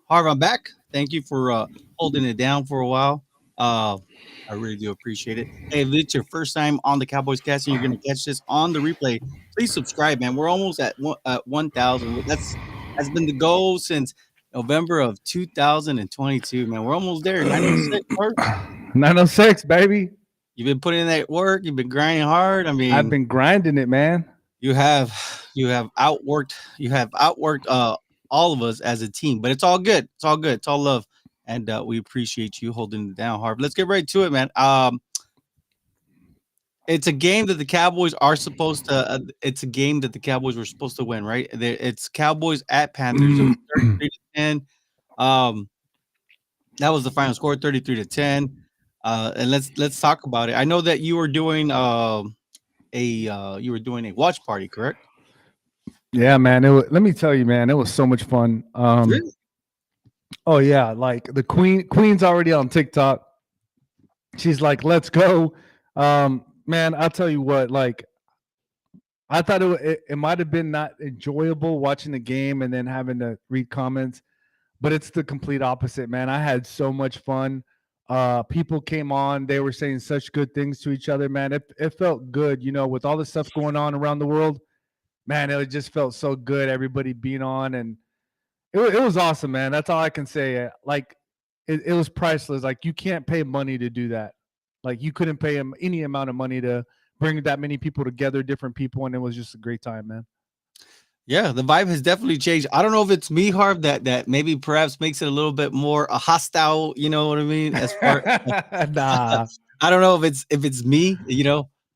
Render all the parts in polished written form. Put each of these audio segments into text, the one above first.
Harv, I'm back. Thank you for holding it down for a while. Uh, I really do appreciate it. Hey, if it's your first time on the Cowboys cast and you're going to catch this on the replay, please subscribe, man. We're almost at 1,000. That's been the goal since November of 2022, man. We're almost there. 906, Harv. 906, baby. You've been putting in that work. You've been grinding hard. I I've mean, been grinding it, man. you have you have outworked all of us as a team, but it's all good. It's all good. It's all love, and we appreciate you holding it down, Harv. Let's get right to it, man. It's a game that the Cowboys are supposed to. It's a game that the Cowboys were supposed to win, right? It's Cowboys at Panthers. It was Mm. 33-10. Um, that was the final score, 33-10. And let's talk about it. I know that you were doing a watch party, correct? Yeah, man. Let me tell you, man, it was so much fun. Really? Oh yeah, like the Queen's already on TikTok. She's like, "Let's go." Man, I'll tell you what, like I thought it might have been not enjoyable watching the game and then having to read comments, but it's the complete opposite, man. I had so much fun. People came on, they were saying such good things to each other, man. It felt good, with all the stuff going on around the world. Man, it just felt so good. Everybody being on, and it was awesome, man. That's all I can say. Like, it was priceless. Like, you can't pay money to do that. Like, you couldn't pay him any amount of money to bring that many people together, different people, and it was just a great time, man. Yeah, the vibe has definitely changed. I don't know if it's me, Harv, that maybe perhaps makes it a little bit more a hostile. You know what I mean? As far Nah. I don't know if it's me,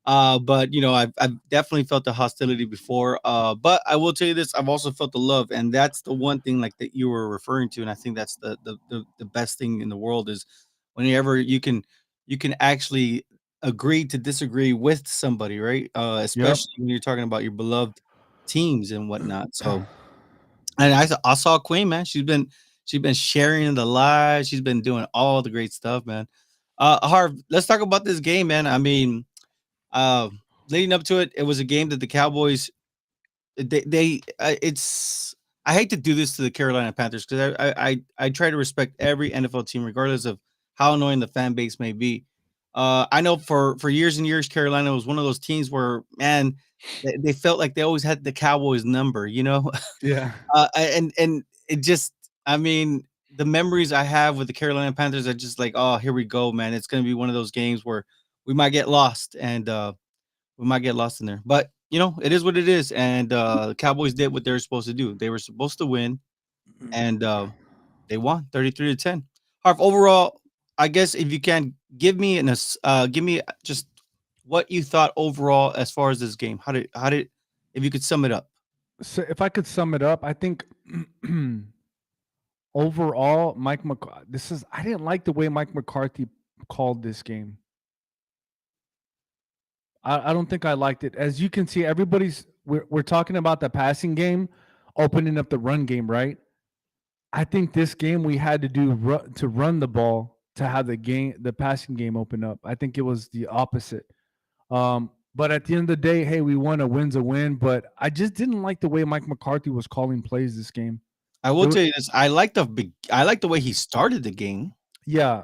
but I've definitely felt the hostility before. But I will tell you this: I've also felt the love, and that's the one thing like that you were referring to, and I think that's the best thing in the world is whenever you can actually agree to disagree with somebody, right? Yep. Especially when you're talking about your beloved teams and whatnot. So, and I saw Queen, man. She's been sharing the lives. She's been doing all the great stuff, man. Harv, let's talk about this game, man. I mean, uh, leading up to it, it was a game that the Cowboys it's I hate to do this to the Carolina Panthers because I try to respect every NFL team regardless of how annoying the fan base may be. I know for years and years Carolina was one of those teams where man they felt like they always had the Cowboys number, Yeah. and it just I mean the memories I have with the Carolina Panthers are just like oh here we go man it's gonna be one of those games where we might get lost and we might get lost in there. But it is what it is. And the Cowboys did what they were supposed to do. They were supposed to win, and they won 33-10. Harv, overall, I guess if you can give me just what you thought overall as far as this game. How did if you could sum it up? So if I could sum it up, I think overall, I didn't like the way Mike McCarthy called this game. I don't think I liked it. As you can see, we're talking about the passing game, opening up the run game, right? I think this game we had to to run the ball to have the passing game open up. I think it was the opposite. But at the end of the day, hey, we won. A win's a win. But I just didn't like the way Mike McCarthy was calling plays this game. I will There, wa- tell you this. I like the way he started the game. yeah,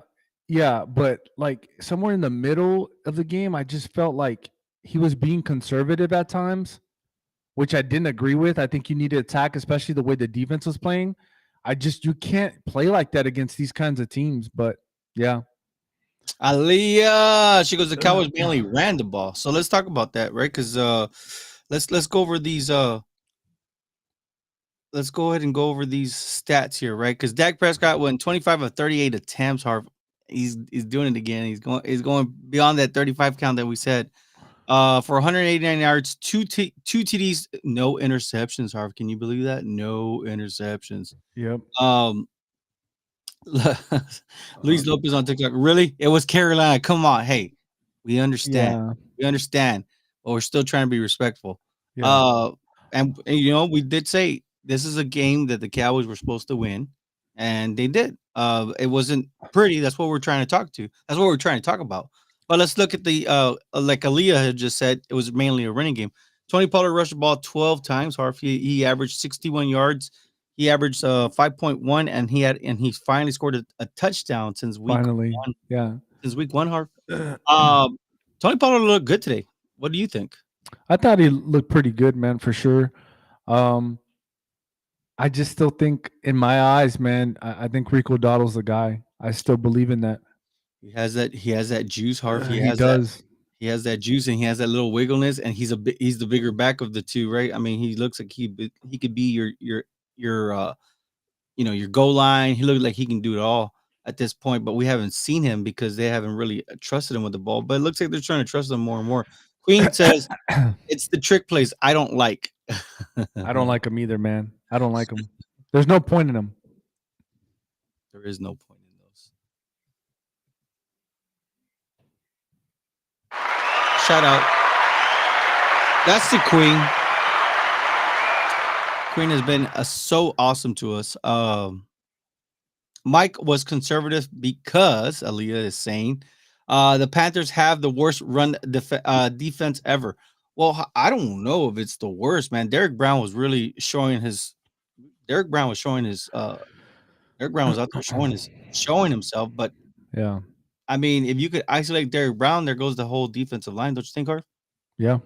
yeah, but like somewhere in the middle of the game, I just felt like he was being conservative at times, which I didn't agree with. I think you need to attack, especially the way the defense was playing. You can't play like that against these kinds of teams. But yeah, Aliyah, she goes. The Cowboys mainly ran the ball. So let's talk about that, right? Because let's go over these. Let's go ahead and go over these stats here, right? Because Dak Prescott went 25 of 38 attempts. Harv, he's doing it again. He's going beyond that 35 count that we said. For 189 yards, two TDs, no interceptions. Harv, can you believe that? No interceptions. yep, Um, Luis Lopez on TikTok. Really? It was Carolina. Come on. Hey, we understand. yeah, We understand. But we're still trying to be respectful. yeah. Uh and we did say this is a game that the Cowboys were supposed to win, and they did. It wasn't pretty. That's what we're trying to talk to. That's what we're trying to talk about. But let's look at the like Aaliyah had just said, it was mainly a running game. Tony Pollard rushed the ball 12 times. Harf, he averaged 61 yards. He averaged 5.1, and he finally scored a touchdown since week Finally, one. yeah. Since week one, Harv. Um, Tony Pollard looked good today. What do you think? I thought he looked pretty good, man, for sure. Um, I just still think, in my eyes, man, I think Rico Dottle's the guy. I still believe in that. He has that juice, Harv. He does. He has that juice, and he has that little wiggleness, and he's the bigger back of the two, right? I mean, he looks like he could be your your goal line. He looked like he can do it all at this point, but we haven't seen him because they haven't really trusted him with the ball. But it looks like they're trying to trust him more and more. Queen says it's the trick plays I don't like. I don't like him either, man. I don't like him. There's no point in him. There is no point in those. Shout out. That's the Queen. Queen has been so awesome to us. Mike was conservative because Aaliyah is saying the Panthers have the worst run defense ever. Well, I don't know if it's the worst, man. Derek Brown was really showing his. Derek Brown was showing his. Derek Brown was out there showing himself. But Yeah. I mean, if you could isolate Derek Brown, there goes the whole defensive line. Don't you think, Harv? Yeah.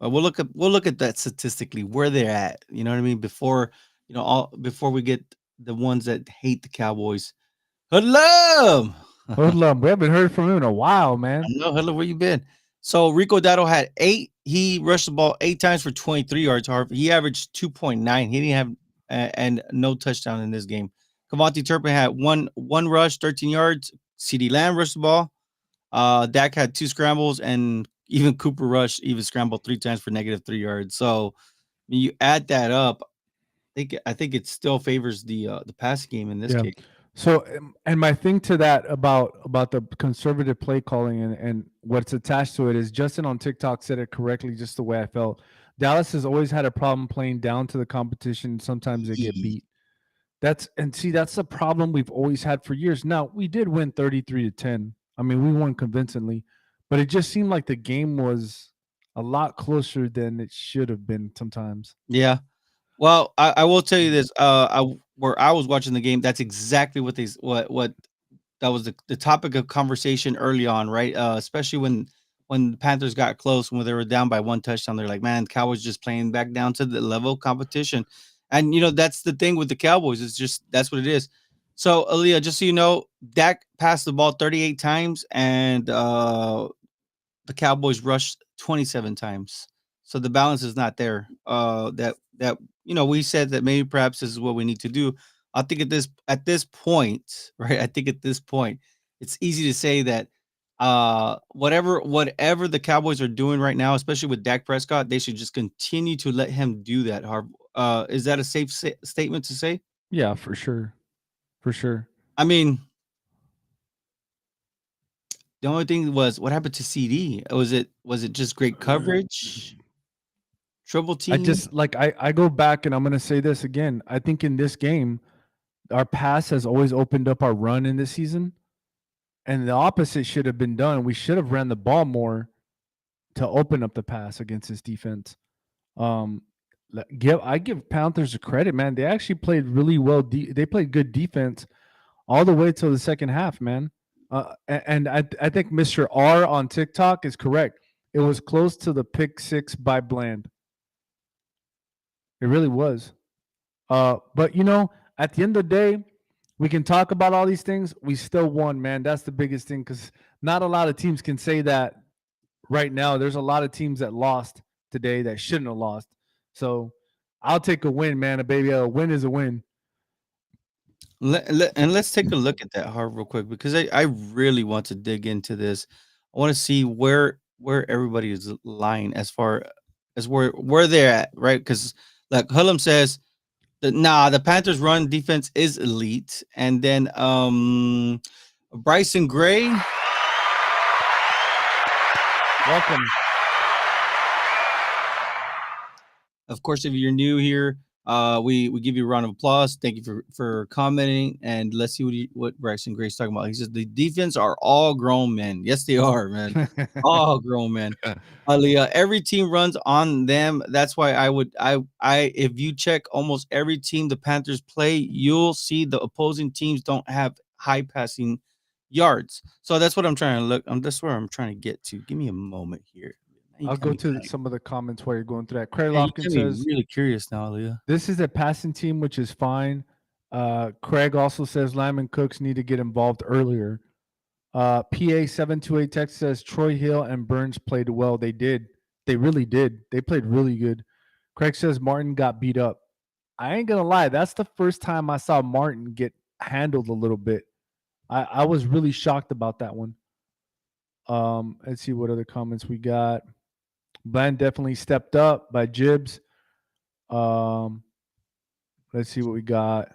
We'll look at that statistically where they're at. You know what I mean? Before before we get the ones that hate the Cowboys. Hello. Hoodlum. We haven't heard from him in a while, man. I know, hello, where you been? So Rico Dotto had 8. He rushed the ball 8 times for 23 yards. Harv. He averaged 2.9. He didn't have and no touchdown in this game. Cavante Turpin had one rush, 13 yards. CD Lamb rushed the ball. Dak had 2 scrambles, and even Cooper Rush even scrambled 3 times for -3 yards. So when you add that up, I think it still favors the passing game in this Yeah. case. So, and my thing to that about the conservative play calling and what's attached to it is Justin on TikTok said it correctly, just the way I felt. Dallas has always had a problem playing down to the competition. Sometimes they get beat. That's the problem we've always had for years. Now, we did win 33-10. I mean, we won convincingly, but it just seemed like the game was a lot closer than it should have been sometimes. Yeah. Well, I will tell you this. Where I was watching the game, that's exactly what that was the topic of conversation early on, right? Especially when the Panthers got close, when they were down by 1 touchdown, they're like, man, Cowboys just playing back down to the level of competition. And that's the thing with the Cowboys. It's just that's what it is. So, Aaliyah, just so you know, Dak passed the ball 38 times, and the Cowboys rushed 27 times. So the balance is not there. That we said that maybe perhaps this is what we need to do. I think at this point, right? I think at this point, it's easy to say that whatever the Cowboys are doing right now, especially with Dak Prescott, they should just continue to let him do that. Is that a safe statement to say? Yeah, for sure. For sure. I mean, the only thing was what happened to CD. Was it just great coverage? Triple I team? just like I go back and I'm gonna say this again. I think in this game, our pass has always opened up our run in this season, and the opposite should have been done. We should have ran the ball more to open up the pass against this defense. Um, I give Panthers a credit, man. They actually played really well. They played good defense all the way till the second half, man. And I think Mr. R on TikTok is correct. It was close to the pick 6 by Bland. It really was. But at the end of the day, we can talk about all these things. We still won, man. That's the biggest thing because not a lot of teams can say that right now. There's a lot of teams that lost today that shouldn't have lost. So I'll take a win, man. Baby, a win is a win. And let's take a look at that Harv real quick because I really want to dig into this. I want to see where everybody is lying as far as where they're at, right? Because like Hullum says that the Panthers run defense is elite. And then Bryson Gray. Welcome. Of course, if you're new here, We give you a round of applause. Thank you for commenting, and let's see what Braxton Gray's talking about. He says the defense are all grown men. Yes, they are, man. All grown men. Leah, every team runs on them. That's why if you check almost every team the Panthers play, you'll see the opposing teams don't have high passing yards. So that's what I'm trying to look. That's where I'm trying to get to. Give me a moment here. Now you I'll got go me to kind of, some of the comments while you're going through that. Craig man, you Lofkin got me says, really curious now, Leah. this is a passing team, which is fine. Craig also says Lyman Cooks need to get involved earlier. PA728 text says Troy Hill and Burns played well. They did. They really did. They played really good. Craig says Martin got beat up. I ain't gonna lie. That's the first time I saw Martin get handled a little bit. I was really shocked about that one. Let's see what other comments we got. Bland definitely stepped up by Jibs. Um, let's see what we got.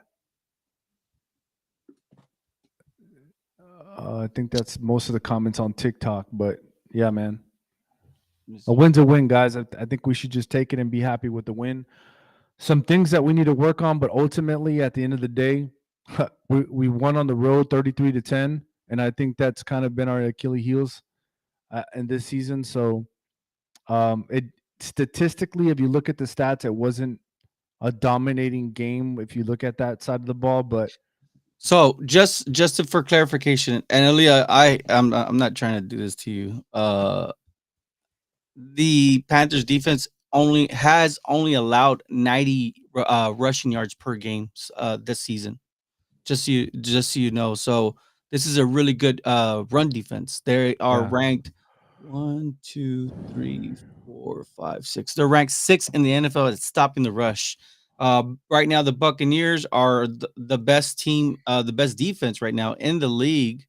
I think that's most of the comments on TikTok, but yeah, man. A win's a win, guys. I think we should just take it and be happy with the win. Some things that we need to work on, but ultimately, at the end of the day, we won on the road 33-10, and I think that's kind of been our Achilles heels in this season. So, it statistically, if you look at the stats, it wasn't a dominating game if you look at that side of the ball, but So for clarification, and Aaliyah, I'm not trying to do this to you. The Panthers defense only allowed 90 rushing yards per game this season. Just so you know. So this is a really good run defense. They are yeah. ranked 1, 2, 3, 4, 5, 6. They're ranked 6 in the NFL at stopping the rush. Right now, the Buccaneers are the best team, the best defense right now in the league.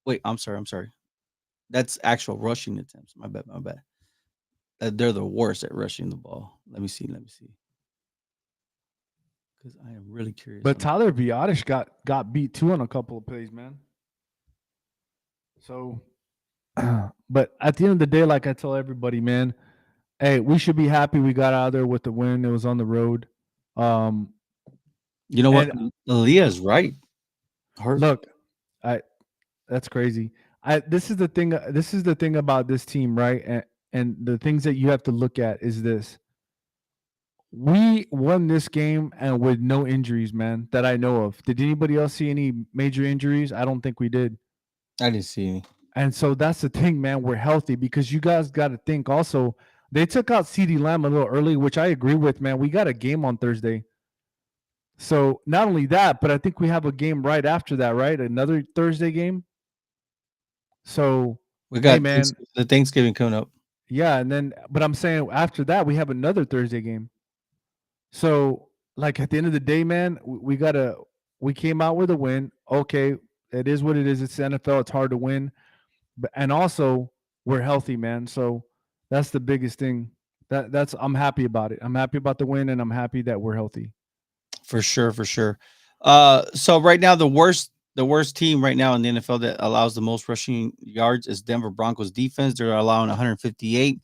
Wait, I'm sorry. That's actual rushing attempts. My bad. They're the worst at rushing the ball. Let me see. Because I am really curious But on. Tyler Biotish got beat too on a couple of plays, man. So, but at the end of the day, like I tell everybody, man, hey, we should be happy we got out of there with the win. It was on the road. You know what? And Leah's right. look, I that's crazy. This is the thing. This is the thing about this team, right? And the things that you have to look at is this: we won this game and with no injuries, man, that I know of. Did anybody else see any major injuries? I don't think we did. I didn't see any. And so that's the thing, man. We're healthy because you guys got to think also. They took out CD Lamb a little early, which I agree with, man. We got a game on Thursday. So not only that, but I think we have a game right after that, right? Another Thursday game. So, We hey, got man, the Thanksgiving coming up. yeah. And then, but I'm saying after that, we have another Thursday game. So, like at the end of the day, man, we came out with a win. Okay, it is what it is. It's the NFL. It's hard to win. And also we're healthy, man. So that's the biggest thing. That's I'm happy about it. I'm happy about the win, and I'm happy that we're healthy. For sure. So right now the worst team right now in the NFL that allows the most rushing yards is Denver Broncos defense. They're allowing 158.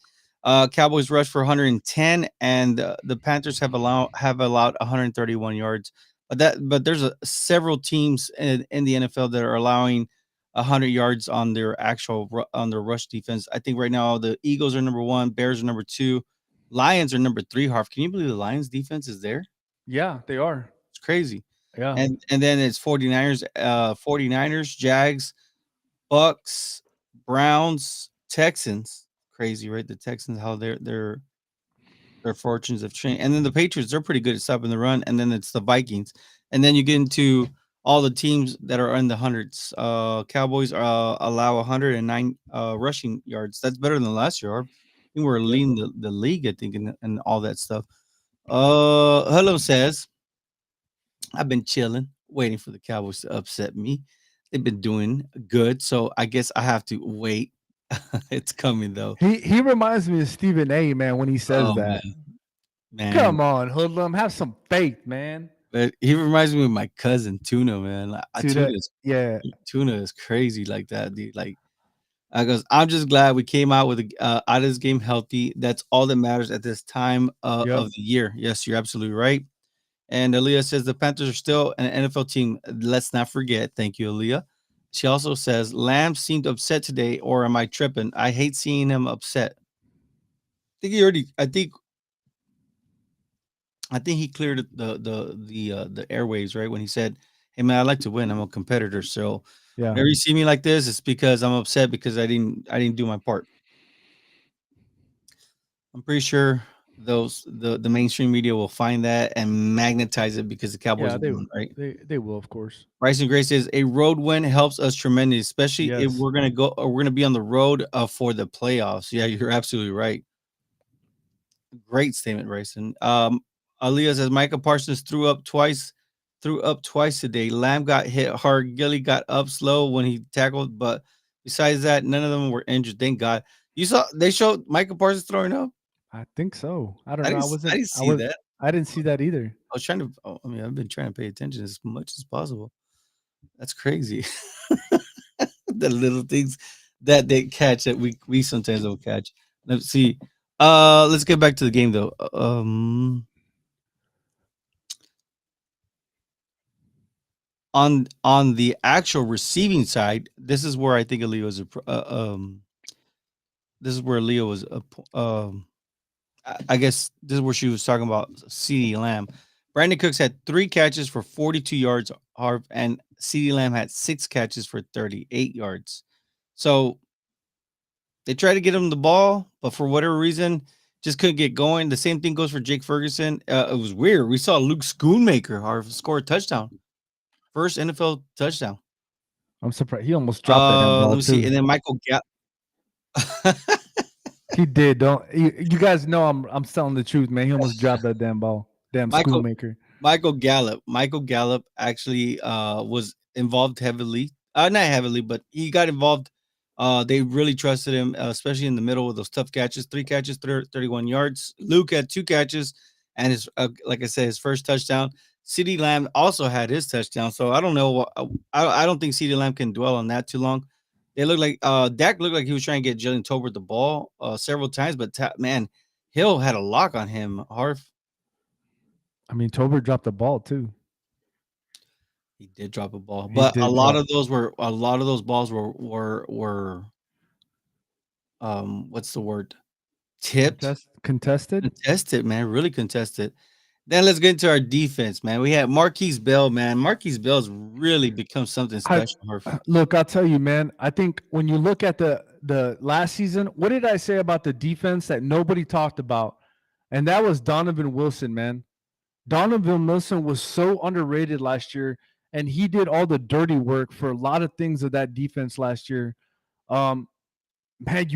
Cowboys rush for 110, and the Panthers have allowed 131 yards. But there's several teams in the NFL that are allowing 100 yards on their on their rush defense. I think right now the Eagles are number 1, Bears are number 2, Lions are number 3. Harv, can you believe the Lions defense is there? Yeah, they are. It's crazy. Yeah. And then it's 49ers, Jags, Bucks, Browns, Texans. Crazy, right? The Texans, how their fortunes have changed. And then the Patriots, they're pretty good at stopping the run. And then it's the Vikings. And then you get into all the teams that are in the hundreds. Cowboys allow 109 rushing yards. That's better than last year. I think we're Yep. leading the league, I think, and all that stuff. Hello says, I've been chilling, waiting for the Cowboys to upset me. They've been doing good, so I guess I have to wait. It's coming though. He reminds me of Stephen A. Man when he says Oh that. man, Come on, hoodlum, have some faith, man. but he reminds me of my cousin Tuna, man. Like, See that? Yeah. Tuna is crazy like that, dude. Like I goes, I'm just glad we came out with out of this game healthy. That's all that matters at this time Yep. of the year. Yes, you're absolutely right. And Aaliyah says the Panthers are still an NFL team. Let's not forget. Thank you, Aaliyah. She also says Lamb seemed upset today, or am I tripping? I hate seeing him upset. think he already. I think he cleared the airwaves right when he said, "Hey man, I like to win. I'm a competitor. So Yeah. whenever you see me like this, it's because I'm upset because I didn't do my part." I'm pretty sure the mainstream media will find that and magnetize it because the Cowboys Yeah, won, right? they will, of course. Bryson Gray says a road win helps us tremendously, especially if Yes. we're gonna be on the road for the playoffs. Yeah, you're absolutely right. Great statement, Bryson. Aaliyah says Micah Parsons threw up twice today. Lamb got hit hard. Gilly got up slow when he tackled, but besides that, none of them were injured. Thank God. You saw they showed Micah Parsons throwing up. I think so. I don't I know. didn't. I didn't see that. I didn't see that either. I was trying to. Oh, I mean, I've been trying to pay attention as much as possible. That's crazy. The little things that they catch that we sometimes don't catch. Let's see. Let's get back to the game though. On the actual receiving side, this is where I think Leo was this is where Leo was I guess this is where she was talking about CeeDee Lamb. Brandon Cooks had 3 catches for 42 yards, Harv, and CeeDee Lamb had 6 catches for 38 yards. So they tried to get him the ball, but for whatever reason, just couldn't get going. The same thing goes for Jake Ferguson. It was weird. We saw Luke Schoonmaker Harv score a touchdown, first NFL touchdown. I'm surprised. He almost dropped that damn Let ball me see, too. and then Michael Gap. He did. Don't you guys know I'm telling the truth, man. He almost dropped that damn ball. Damn Michael Schoonmaker. Michael Gallup. Michael Gallup actually was involved heavily. Not heavily, but he got involved. They really trusted him, especially in the middle with those tough catches. 3 catches, 31 yards. Luke had 2 catches, and his like I said, his first touchdown. CeeDee Lamb also had his touchdown. So I don't know. I don't think CeeDee Lamb can dwell on that too long. They look like Dak looked like he was trying to get Jalen Tolbert the ball several times, but man, Hill had a lock on him. Harf. I mean, Tolbert dropped the ball too. He did drop a ball, He but did drop. a lot of those balls were what's the word? Tipped, Contested. contested, man, really contested. Then let's get into our defense, man. We had Marquise Bell, man. Marquise Bell's really become something I special. look. I'll tell you, man. I think when you look at the last season, what did I say about the defense that nobody talked about? And that was Donovan Wilson, man. Donovan Wilson was so underrated last year, and he did all the dirty work for a lot of things of that defense last year. Um, man,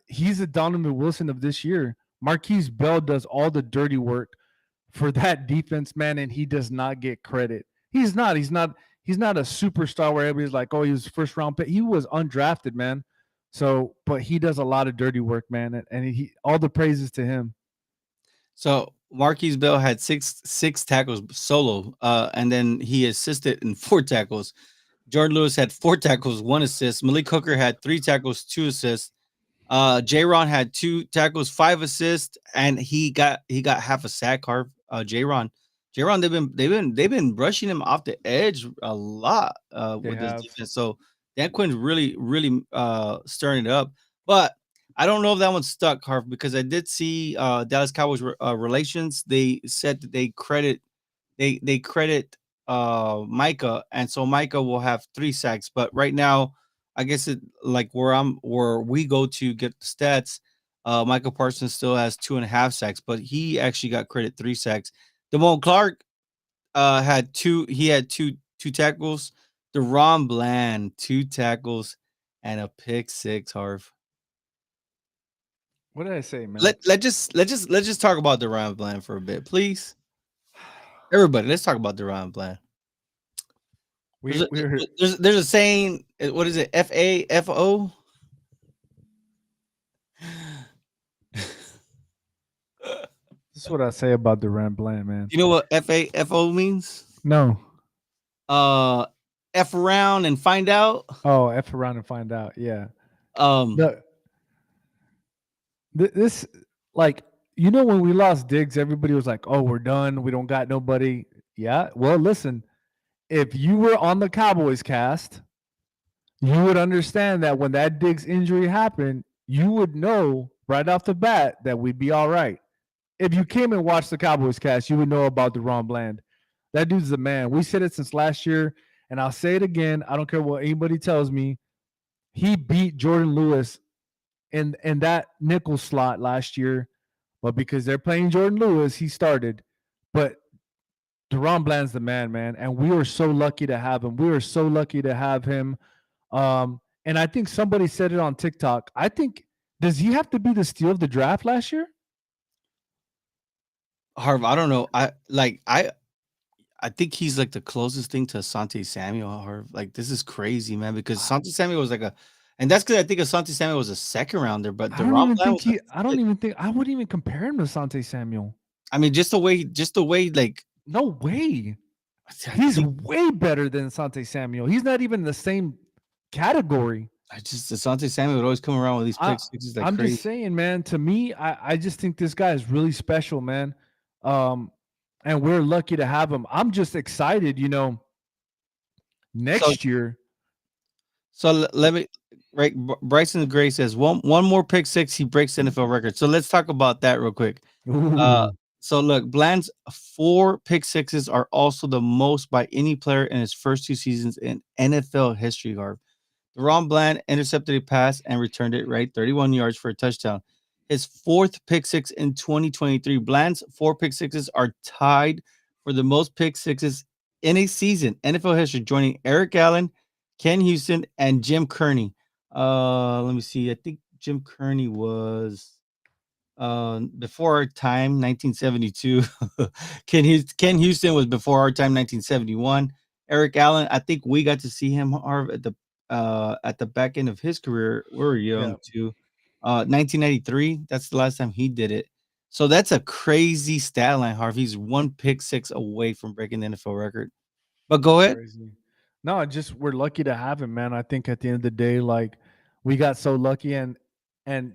he's a Donovan Wilson of this year. Marquise Bell does all the dirty work for that defense, man, and he does not get credit. He's not. He's not a superstar where everybody's like, "Oh, he was first round pick." He was undrafted, man. So, but he does a lot of dirty work, man, and he all the praises to him. So Marquise Bell had six tackles solo, and then he assisted in 4 tackles. Jordan Lewis had 4 tackles, 1 assist. Malik Hooker had 3 tackles, 2 assists. J-Ron had 2 tackles, 5 assists, and he got half a sack. J-Ron, they've been brushing him off the edge a lot They with this have. defense. So Dan Quinn's really stirring it up. But I don't know if that one's stuck, Harv, because I did see Dallas Cowboys relations. They said that they credit Micah, and so Micah will have 3 sacks. But right now, I guess it like where we go to get the stats. Michael Parsons still has 2.5 sacks, but he actually got credit 3 sacks. Damone Clark had 2. He had two tackles. DeRon Bland 2 tackles and a pick 6. Harv. What did I say, man? Let's just talk about DeRon Bland for a bit, please. Everybody, let's talk about DeRon Bland. There's a, We're there's a saying. What is it? FAFO. this is what I say about Durant Bland, man. You know what FAFO means? No. Uh, F around and find out. Oh, F around and find out. Yeah. Um, The this like when we lost Diggs, everybody was like, "Oh, we're done. We don't got nobody." Yeah. Well, listen, if you were on the Cowboys cast, you would understand that when that Diggs injury happened, you would know right off the bat that we'd be all right. If you came and watched the Cowboys cast, you would know about Deron Bland. That dude's the man. We said it since last year, and I'll say it again. I don't care what anybody tells me. He beat Jordan Lewis in that nickel slot last year, but because they're playing Jordan Lewis, he started. But Deron Bland's the man, man, and we were so lucky to have him. We were so lucky to have him. And I think somebody said it on TikTok. I think does he have to be the steal of the draft last year? Harv, I don't know. I think he's like the closest thing to Asante Samuel. Harv, like this is crazy, man. Because I, Asante Samuel was like a, and that's because I think Asante Samuel was a second rounder, but I don't Deron even Bland think was like, he. I don't even think I wouldn't even compare him to Sante Samuel. I mean, just the way, like No way. I He's think way better than Sante Samuel. He's not even in the same category. I just Asante Samuel would always come around with these I pick sixes like I'm crazy. just saying, man. To me, I just think this guy is really special, man. Um, and we're lucky to have him. I'm just excited, So next year. let me right. Bryson Gray says one more pick six, he breaks the NFL record. So let's talk about that real quick. Uh, Ooh, so look, Bland's 4 pick sixes are also the most by any player in his first 2 seasons in NFL history. Harv. Deron Bland intercepted a pass and returned it right 31 yards for a touchdown. His 4th pick six in 2023. Bland's 4 pick sixes are tied for the most pick sixes in a season, NFL history, joining Eric Allen, Ken Houston, and Jim Kearney. Let me see. I think Jim Kearney was before our time, 1972. Ken Houston was before our time, 1971. Eric Allen, I think we got to see him Harv at the back end of his career. We were yeah, young too. 1993. That's the last time he did it. So that's a crazy stat line, Harv. He's 1 pick six away from breaking the NFL record. But go that's ahead. crazy. No, just we're lucky to have him, man. I think at the end of the day, like we got so lucky, and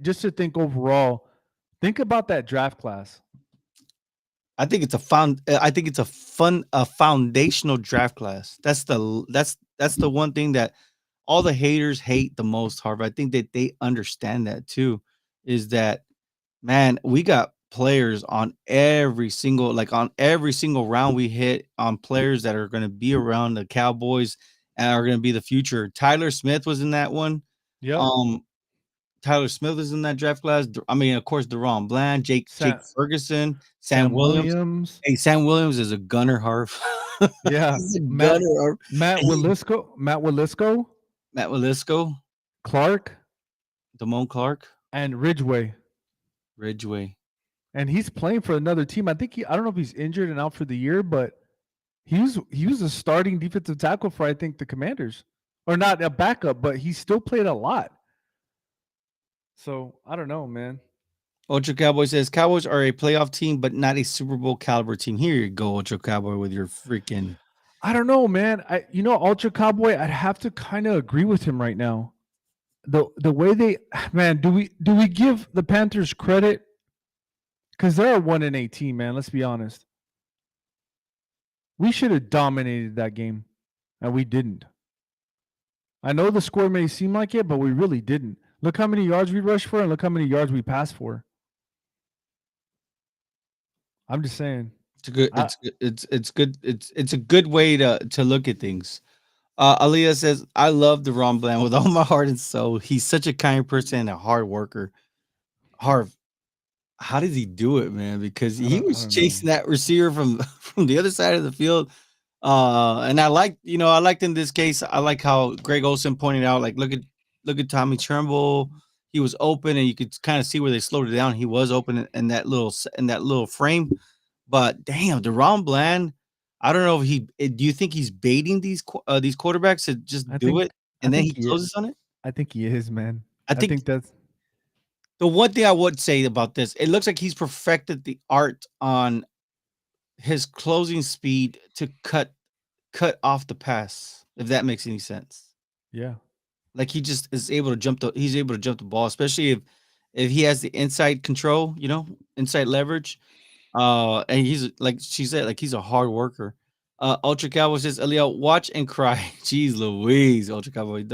just to think overall, think about that draft class. I think it's a foundational draft class. That's the one thing that all the haters hate the most, Harvard. I think that they understand that too. Is that man, we got players on every single round we hit on players that are gonna be around the Cowboys and are gonna be the future. Tyler Smith was in that one. Yep. Um, Tyler Smith is in that draft class. I mean, of course, Deron Bland, Jake Sam Ferguson, Sam Sam Williams. Williams. Hey, Sam Williams is a gunner, Harv. Yeah. He's a Matt gunner, Harv. Matt And he Willisco, Matt Willisco, Matt Willisco, Clark, Damone Clark, and Ridgeway. Ridgeway. And he's playing for another team. I don't know if he's injured and out for the year, but he was a starting defensive tackle for I think the Commanders. Or not a backup, but he still played a lot. So I don't know, man. Ultra Cowboy says Cowboys are a playoff team, but not a Super Bowl caliber team. Here you go, Ultra Cowboy, with your freaking. I don't know, man. Ultra Cowboy, I'd have to kind of agree with him right now. The way they man, do we give the Panthers credit? Because they're a 1-8 team, man. Let's be honest. We should have dominated that game, and we didn't. I know the score may seem like it, but we really didn't. Look how many yards we rushed for, and look how many yards we passed for. I'm just saying. It's a good. I It's good. It's a good way to look at things. Aaliyah says, "I love Deron Bland with all my heart and soul. He's such a kind person and a hard worker. Harv, how does he do it, man? Because he I was don't know. chasing that receiver from from the other side of the field. And I liked in this case, I like how Greg Olson pointed out, like, look at Tommy Turnbull. He was open, and you could kind of see where they slowed it down. He was open in that in that little frame. But damn, Deron Bland, I don't know if do you think he's baiting these quarterbacks to just I do think it I and then think he he closes on it? I think he is, man. I I think think that's the one thing I would say about this, it looks like he's perfected the art on his closing speed to cut off the pass, if that makes any sense. yeah. Like he just is able to jump the he's able to jump the ball, especially if he has the inside control, inside leverage. And he's like she said, like he's a hard worker. Ultra Cowboy says, Elio, watch and cry. Jeez Louise, Ultra Cowboy.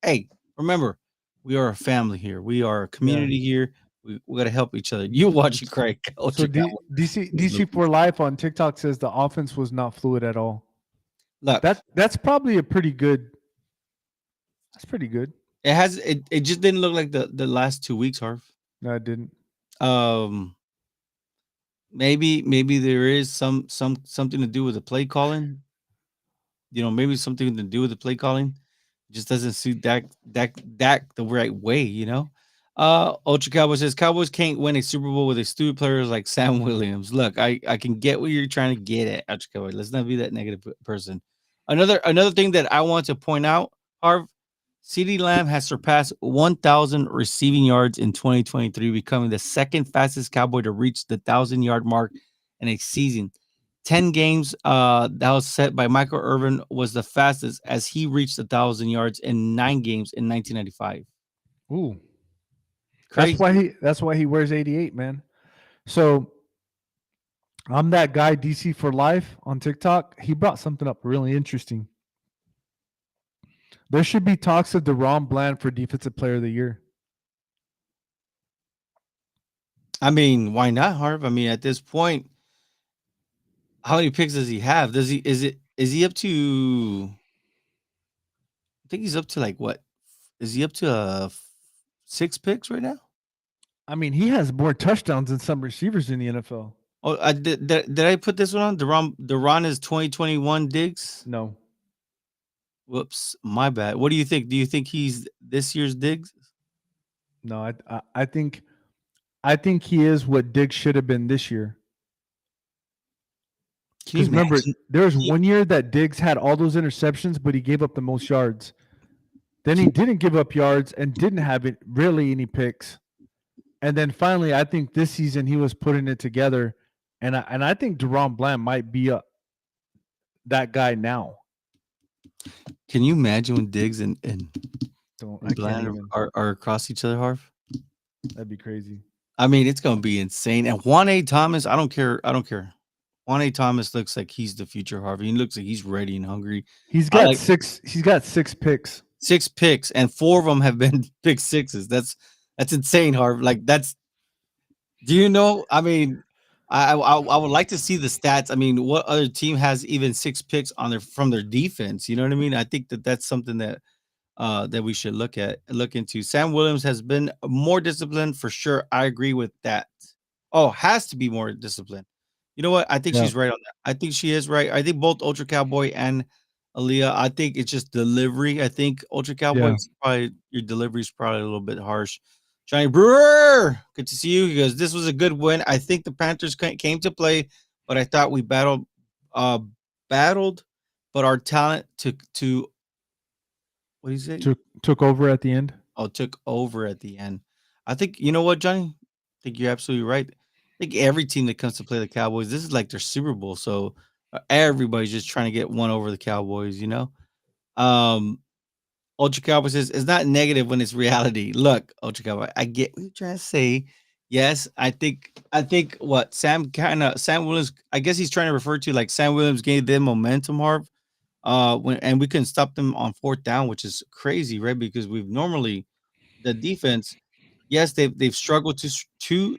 Hey, remember, we are a family here. We are a Yeah. community here. We gotta help each other. You watch and cry, So Ultra Cowboy. Jeez DC Louise. for life on TikTok says the offense was not fluid at all. Look, That's probably a pretty good. That's pretty good. it just didn't look like the last 2 weeks, Harv. No, it didn't. Um maybe there is something to do with the play calling. Maybe something to do with the play calling. Just doesn't suit Dak the right way. Ultra Cowboy says Cowboys can't win a Super Bowl with a stupid players like Sam Williams. Look, I can get what you're trying to get at, Ultra Cowboy. Let's not be that negative person. Another thing that I want to point out, Harv, CeeDee Lamb has surpassed 1,000 receiving yards in 2023, becoming the second fastest Cowboy to reach the 1,000-yard mark in a season. 10 games that was set by Michael Irvin was the fastest as he reached 1,000 yards in 9 games in 1995. Ooh, Crazy. that's why he wears 88, man. So I'm that guy DC for life on TikTok. He brought something up really interesting. There should be talks of DeRon Bland for Defensive Player of the Year. I mean, why not, Harv? I mean, at this point, how many picks does he have? Is he up to? I think he's up to like what? Is he up to 6 picks right now? I mean, he has more touchdowns than some receivers in the NFL. Oh, did I put this one on? Deron is 2021 Diggs. No, Whoops, my bad. What do you think? Do you think he's this year's Diggs? no, I think he is what Diggs should have been this year. Can you Because remember, imagine? there was one year that Diggs had all those interceptions, but he gave up the most yards. Then he didn't give up yards and didn't have it really any picks. And then finally, I think this season he was putting it together, and I think DeRon Bland might be that guy now. Can you imagine when Diggs Don't I and can't Bland even. are across each other, Harv? That'd be crazy. I mean, it's gonna be insane. And Juan A. Thomas, I don't care. I don't care. Juan A. Thomas looks like he's the future Harvey. He looks like he's ready and hungry. He's I got like six. He's got 6 picks. 6 picks, and 4 of them have been pick sixes. That's insane, Harv. Like that's. Do you know? I mean, I would like to see the stats. I mean, what other team has even 6 picks on their from their defense? You know what I mean? I think that's something that we should look into. Sam Williams has been more disciplined for sure. I agree with that. Oh, has to be more disciplined. You know what? I think Yeah, she's right on that. I think she is right. I think both Ultra Cowboy and Aaliyah. I think it's just delivery. I think Ultra yeah. Cowboys probably your delivery is probably a little bit harsh. Johnny Brewer, good to see you. He goes, this was a good win. I think the Panthers came to play, but I thought we uh, battled, but our talent to what do you say? Took over at the end. Took over at the end. I think you know what, Johnny? I think you're absolutely right. I think every team that comes to play the Cowboys, this is like their Super Bowl. So everybody's just trying to get one over the Cowboys. Um, Ultra Cowboy says it's not negative when it's reality. Look, Ultra Cowboy, I get what you're trying to say. Yes, I think what Sam Williams, I guess he's trying to refer to like Sam Williams gave them momentum, Harv. And we couldn't stop them on fourth down, which is crazy, right? Because we've normally the defense, yes, they've struggled to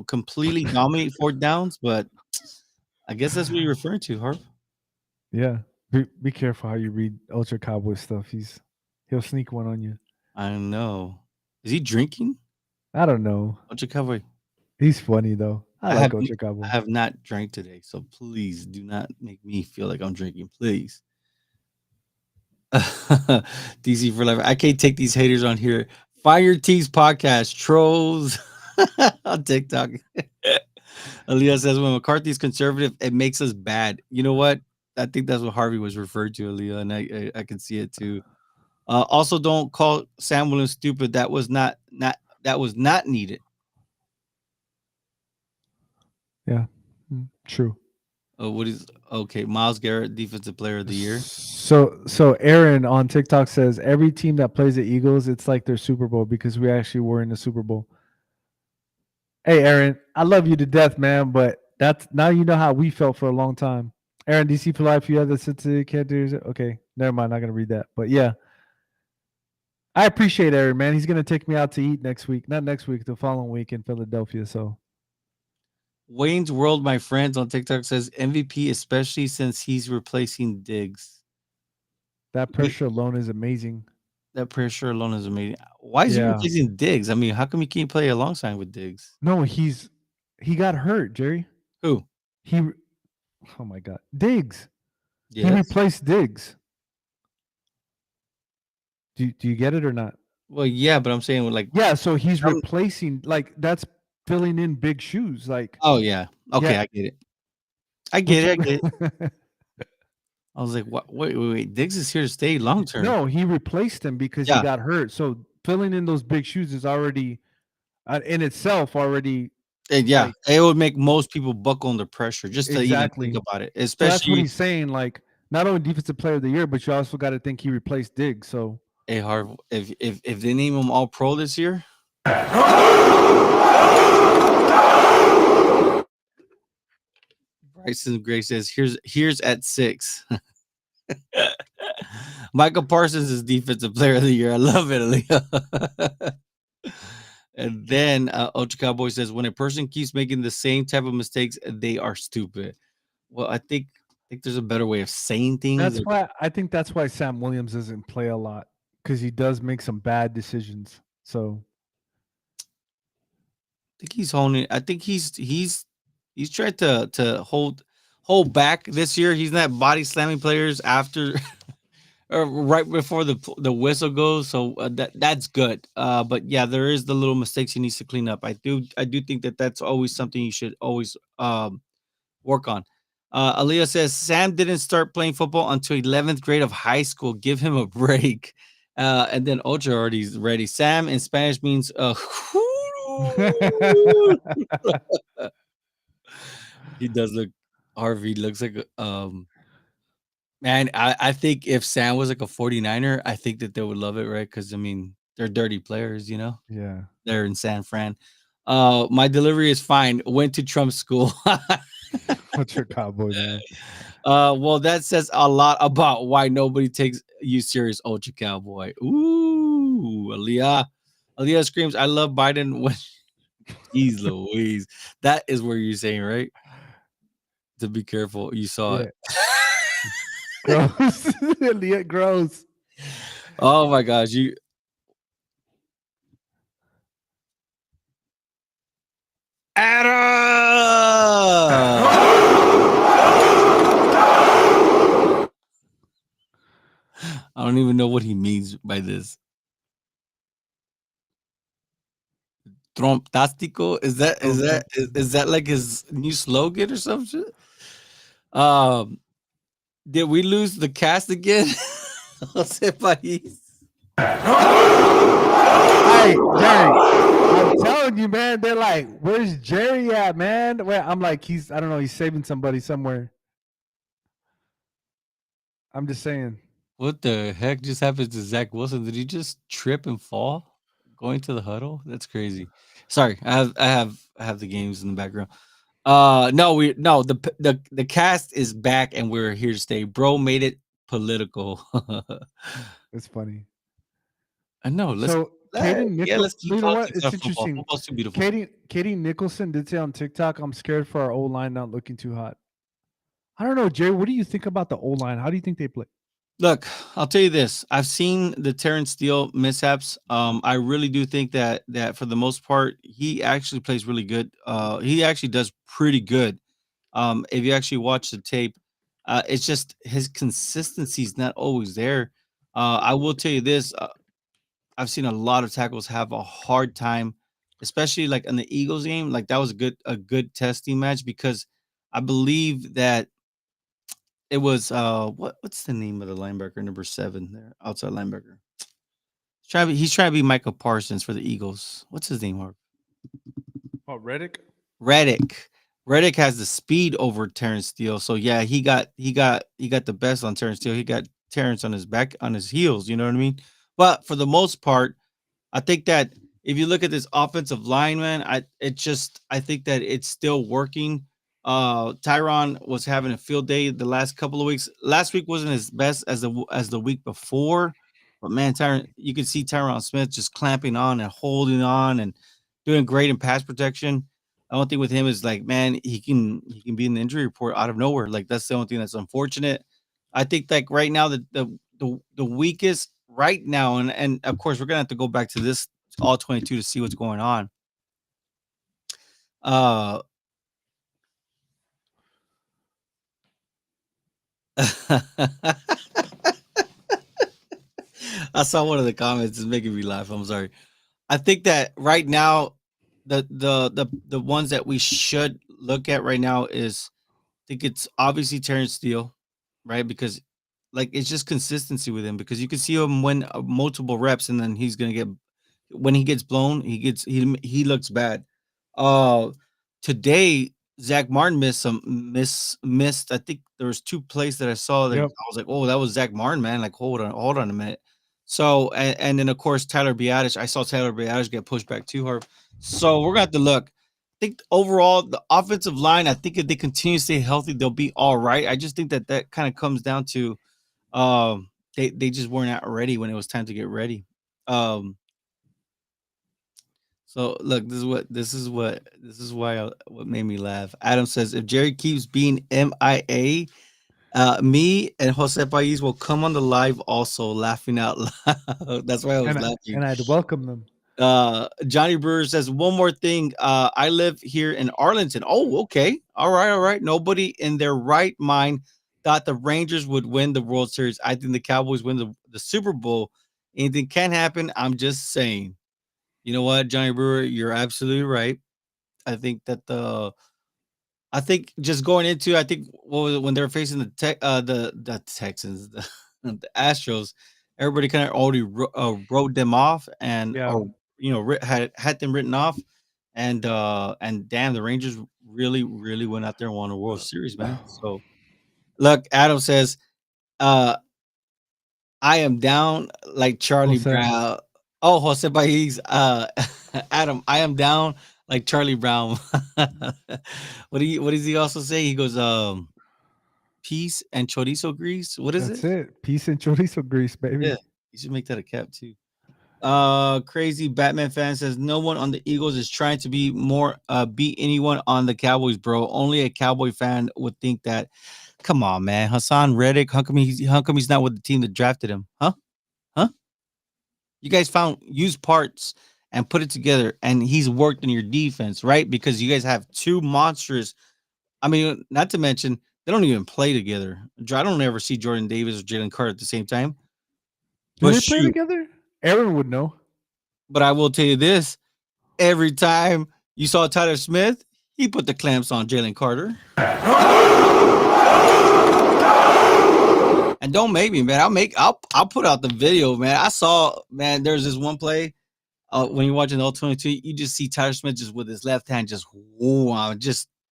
completely dominate fourth downs, but I guess that's what you're referring to, Harv. Yeah. Be careful how you read Ultra Cowboy stuff. He'll sneak one on you. I don't know. Is he drinking? I don't know. Ultra Cowboy. He's funny though. I I have like Ultra Cowboy. I have not drank today, so please do not make me feel like I'm drinking, please. DC for life. I can't take these haters on here. Fire Tees podcast trolls on TikTok. Aaliyah says when McCarthy's conservative, it makes us bad. You know what? I think that's what Harvey was referred to, Aaliyah, and I can see it too. Also, don't call Sam Williams stupid. That was not needed. Yeah. True. What is okay? Miles Garrett, defensive player of the year. So Aaron on TikTok says every team that plays the Eagles, it's like their Super Bowl because we actually were in the Super Bowl. Hey Aaron, I love you to death, man, but that's now you know how we felt for a long time. Aaron, DC for life, you have the sensitive can't do it. Okay, never mind, not gonna read that. But yeah, I appreciate Aaron, man. He's gonna take me out to eat next week. Not next week, the following week in Philadelphia. So Wayne's World, my friends on TikTok says MVP, especially since he's replacing Diggs. that pressure alone is amazing. That pressure alone is amazing. Why is he Yeah. replacing Diggs? I mean, how come he can't play alongside with Diggs? No, he got hurt, Jerry. Who? He oh my god. Diggs. He Yes. replaced Diggs. Do you get it or not? Well, yeah, but I'm saying with like, Yeah, so he's some- replacing like that's filling in big shoes. Like oh yeah, okay, yeah, I get it. I get which it. I get it. I was like, what? Wait. Diggs is here to stay long term. no, he replaced him because he Yeah, got hurt. So filling in those big shoes is already in itself already and yeah, like it would make most people buckle under pressure just to even think exactly. about it. So that's what Especially he's saying. Like not only defensive player of the year, but you also got to think he replaced Diggs. So a Harv. If they name him All Pro this year, Bryson Gray says, "Here's at 6." Michael Parsons is defensive player of the year. I love it, Aaliyah. And then Ultra Cowboy says, when a person keeps making the same type of mistakes, they are stupid. Well, I think there's a better way of saying things. that's why I think that's why Sam Williams doesn't play a lot because he does make some bad decisions. So Think he's holding. I think he's tried to hold back this year. He's not body slamming players after or right before the whistle goes. So that's good. But yeah, there is the little mistakes he needs to clean up. I do think that that's always something you should always work on. Aaliyah says Sam didn't start playing football until 11th grade of high school. Give him a break. And then Ultra already's ready. Sam in Spanish means he does look Harvey looks like man, I think if Sam was like a 49er, I think that they would love it, right? Because I mean, they're dirty players, you know? yeah, They're in San Fran. My delivery is fine. Went to Trump school. what's your cowboy man? Well, that says a lot about why nobody takes you serious, Ultra Cowboy. Ooh, Aaliyah. Aaliyah screams, I love Biden when he's Louise. That is where you're saying, right? To be careful. You saw it. Yeah, gross. Elliot, gross. Oh my gosh. You Adam! I don't even know what he means by this. Tromptástico? Is that like his new slogan or some shit? Um, did we lose the cast again? Jose País. Hey, Jerry, I'm telling you, man. They're like, "Where's Jerry at, man?" Where I'm like, I don't know, he's saving somebody somewhere. I'm just saying. What the heck just happened to Zach Wilson? Did he just trip and fall going to the huddle? That's crazy. Sorry, I have the games in the background. No, the cast is back and we're here to stay. Bro made it political. It's funny. I know. So, Katie Let's keep you know what? politics out It's of football. interesting. Football's too beautiful. Katie Nicholson did say on TikTok, "I'm scared for our O line not looking too hot." I don't know, Jerry. What do you think about the O line? How do you think they play? Look, I'll tell you this. I've seen the Terrence Steele mishaps. I really do think that for the most part, he actually plays really good. He actually does pretty good. If you actually watch the tape, it's just his consistency is not always there. I will tell you this. I've seen a lot of tackles have a hard time, especially like in the Eagles game. Like that was a good testing match because I believe that it was what's the name of the linebacker number 7 there outside linebacker. He's trying to be Michael Parsons for the Eagles. What's his name? Mark? Oh, Reddick. Reddick. Reddick has the speed over Terrence Steele. So yeah, he got the best on Terrence Steele. He got Terrence on his back on his heels. You know what I mean? But for the most part, I think that if you look at this offensive line, man, I think that it's still working. Tyron was having a field day the last couple of weeks. Last week wasn't as best as the week before, but man, Tyron, you can see Tyron Smith just clamping on and holding on and doing great in pass protection. The only thing with him is like, man, he can be in the injury report out of nowhere. Like that's the only thing that's unfortunate. I think like right now the weakest right now, and of course we're gonna have to go back to this all 22 to see what's going on. Uh I saw one of the comments is making me laugh. I'm sorry. I think that right now the ones that we should look at right now is I think it's obviously Terrence Steele, right? Because like it's just consistency with him because you can see him win multiple reps and then he's gonna get when he gets blown, he looks bad. Uh Today Zach Martin missed. I think there was two plays that I saw that I Yep. was like, oh, that was Zach Martin, man. Like, hold on a minute. So and then of course Tyler Biadasz. I saw Tyler Biadasz get pushed back too hard. So we're gonna have to look. I think overall the offensive line, I think if they continue to stay healthy, they'll be all right. I just think that kind of comes down to they just weren't out ready when it was time to get ready. Um so look, this is why what made me laugh. Adam says if Jerry keeps being MIA, me and Jose Pais will come on the live also laughing out loud. That's why I was laughing. And I'd welcome them. Johnny Brewer says one more thing. I live here in Arlington. Oh, okay. All right, all right. Nobody in their right mind thought the Rangers would win the World Series. I think the Cowboys win the Super Bowl. Anything can happen. I'm just saying. You know what, Johnny Brewer, you're absolutely right. I think that I think just going into I think what was it when they were facing the Texans, the Astros, everybody kind of already wrote them off and Yeah. or had them written off, and damn, the Rangers really went out there and won a World Series, man. So look, Adam says, uh, I am down like Charlie Jose. Brown. Oh, Jose Baez, Adam, I am down like Charlie Brown. What does he also say? He goes, peace and chorizo grease. What is That's it? it. Peace and chorizo grease, baby. Yeah, you should make that a cap too. Crazy Batman fan says no one on the Eagles is trying to be more beat anyone on the Cowboys, bro. Only a Cowboy fan would think that. Come on, man. Hassan Reddick, how come he's not with the team that drafted him? Huh? Huh? You guys found used parts and put it together, and he's worked in your defense, right? Because you guys have two monstrous. I mean, not to mention they don't even play together. I don't ever see Jordan Davis or Jalen Carter at the same time. Do But they play shoot, together? Aaron would know. but I will tell you this: every time you saw Tyler Smith, he put the clamps on Jalen Carter. And don't make me, man. I'll put out the video, man. I saw, man. There's this one play when you're watching the All-22, you just see Tyler Smith just with his left hand just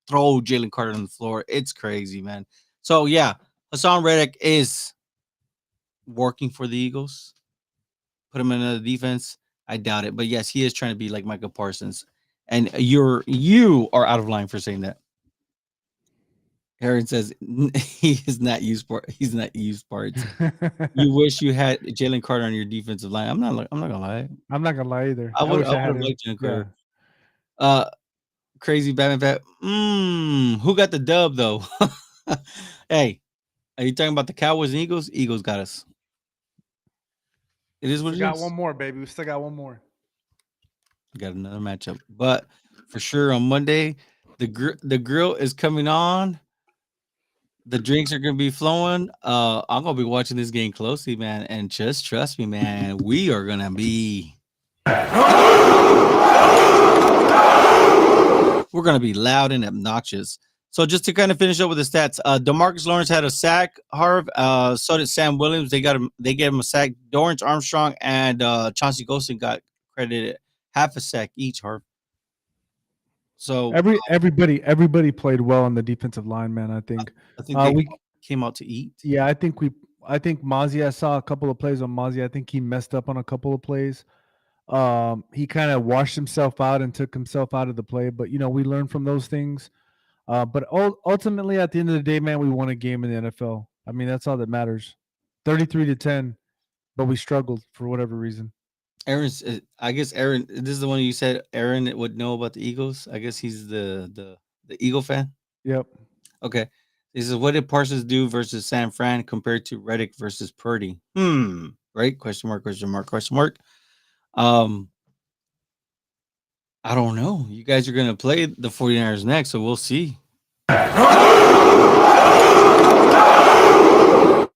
throw Jalen Carter on the floor. It's crazy, man. So yeah, Hassan Reddick is working for the Eagles. Put him in the defense. I doubt it, but yes, he is trying to be like Michael Parsons. And you are out of line for saying that. Aaron says he is not used for he's not used parts. You wish you had Jalen Carter on your defensive line. I'm not gonna lie. I'm not gonna lie either. I I would wish I I would had have him. liked Jalen Yeah. Carter. Crazy Batman Bat. Who got the dub though? Hey, are you talking about the Cowboys and Eagles? Eagles got us. It is what We it got is. one more, baby. We still got one more. We got another matchup, but for sure on Monday, the grill is coming on. The drinks are gonna be flowing. I'm gonna be watching this game closely, man, and just trust me, man. We are gonna be. We're gonna be loud and obnoxious. So just to kind of finish up with the stats, Demarcus Lawrence had a sack. Harv, so did Sam Williams. They gave him a sack. Dorrance Armstrong and Chauncey Golston got credited half a sack each. Harv. So everybody played well on the defensive line, man. I think I think they we came out to eat. yeah, I think Mozzie. I saw a couple of plays on Mozzie. I think he messed up on a couple of plays. He kind of washed himself out and took himself out of the play. But we learn from those things. But ultimately, at the end of the day, man, we won a game in the NFL. I mean, that's all that matters. 33-10, but we struggled for whatever reason. Aaron's, I guess Aaron. This is the one you said Aaron would know about the Eagles. I guess he's the Eagle fan. Yep. Okay. He says, what did Parsons do versus San Fran compared to Reddick versus Purdy? Right? Question mark, question mark, question mark. Um, I don't know. You guys are going to play the 49ers next, so we'll see.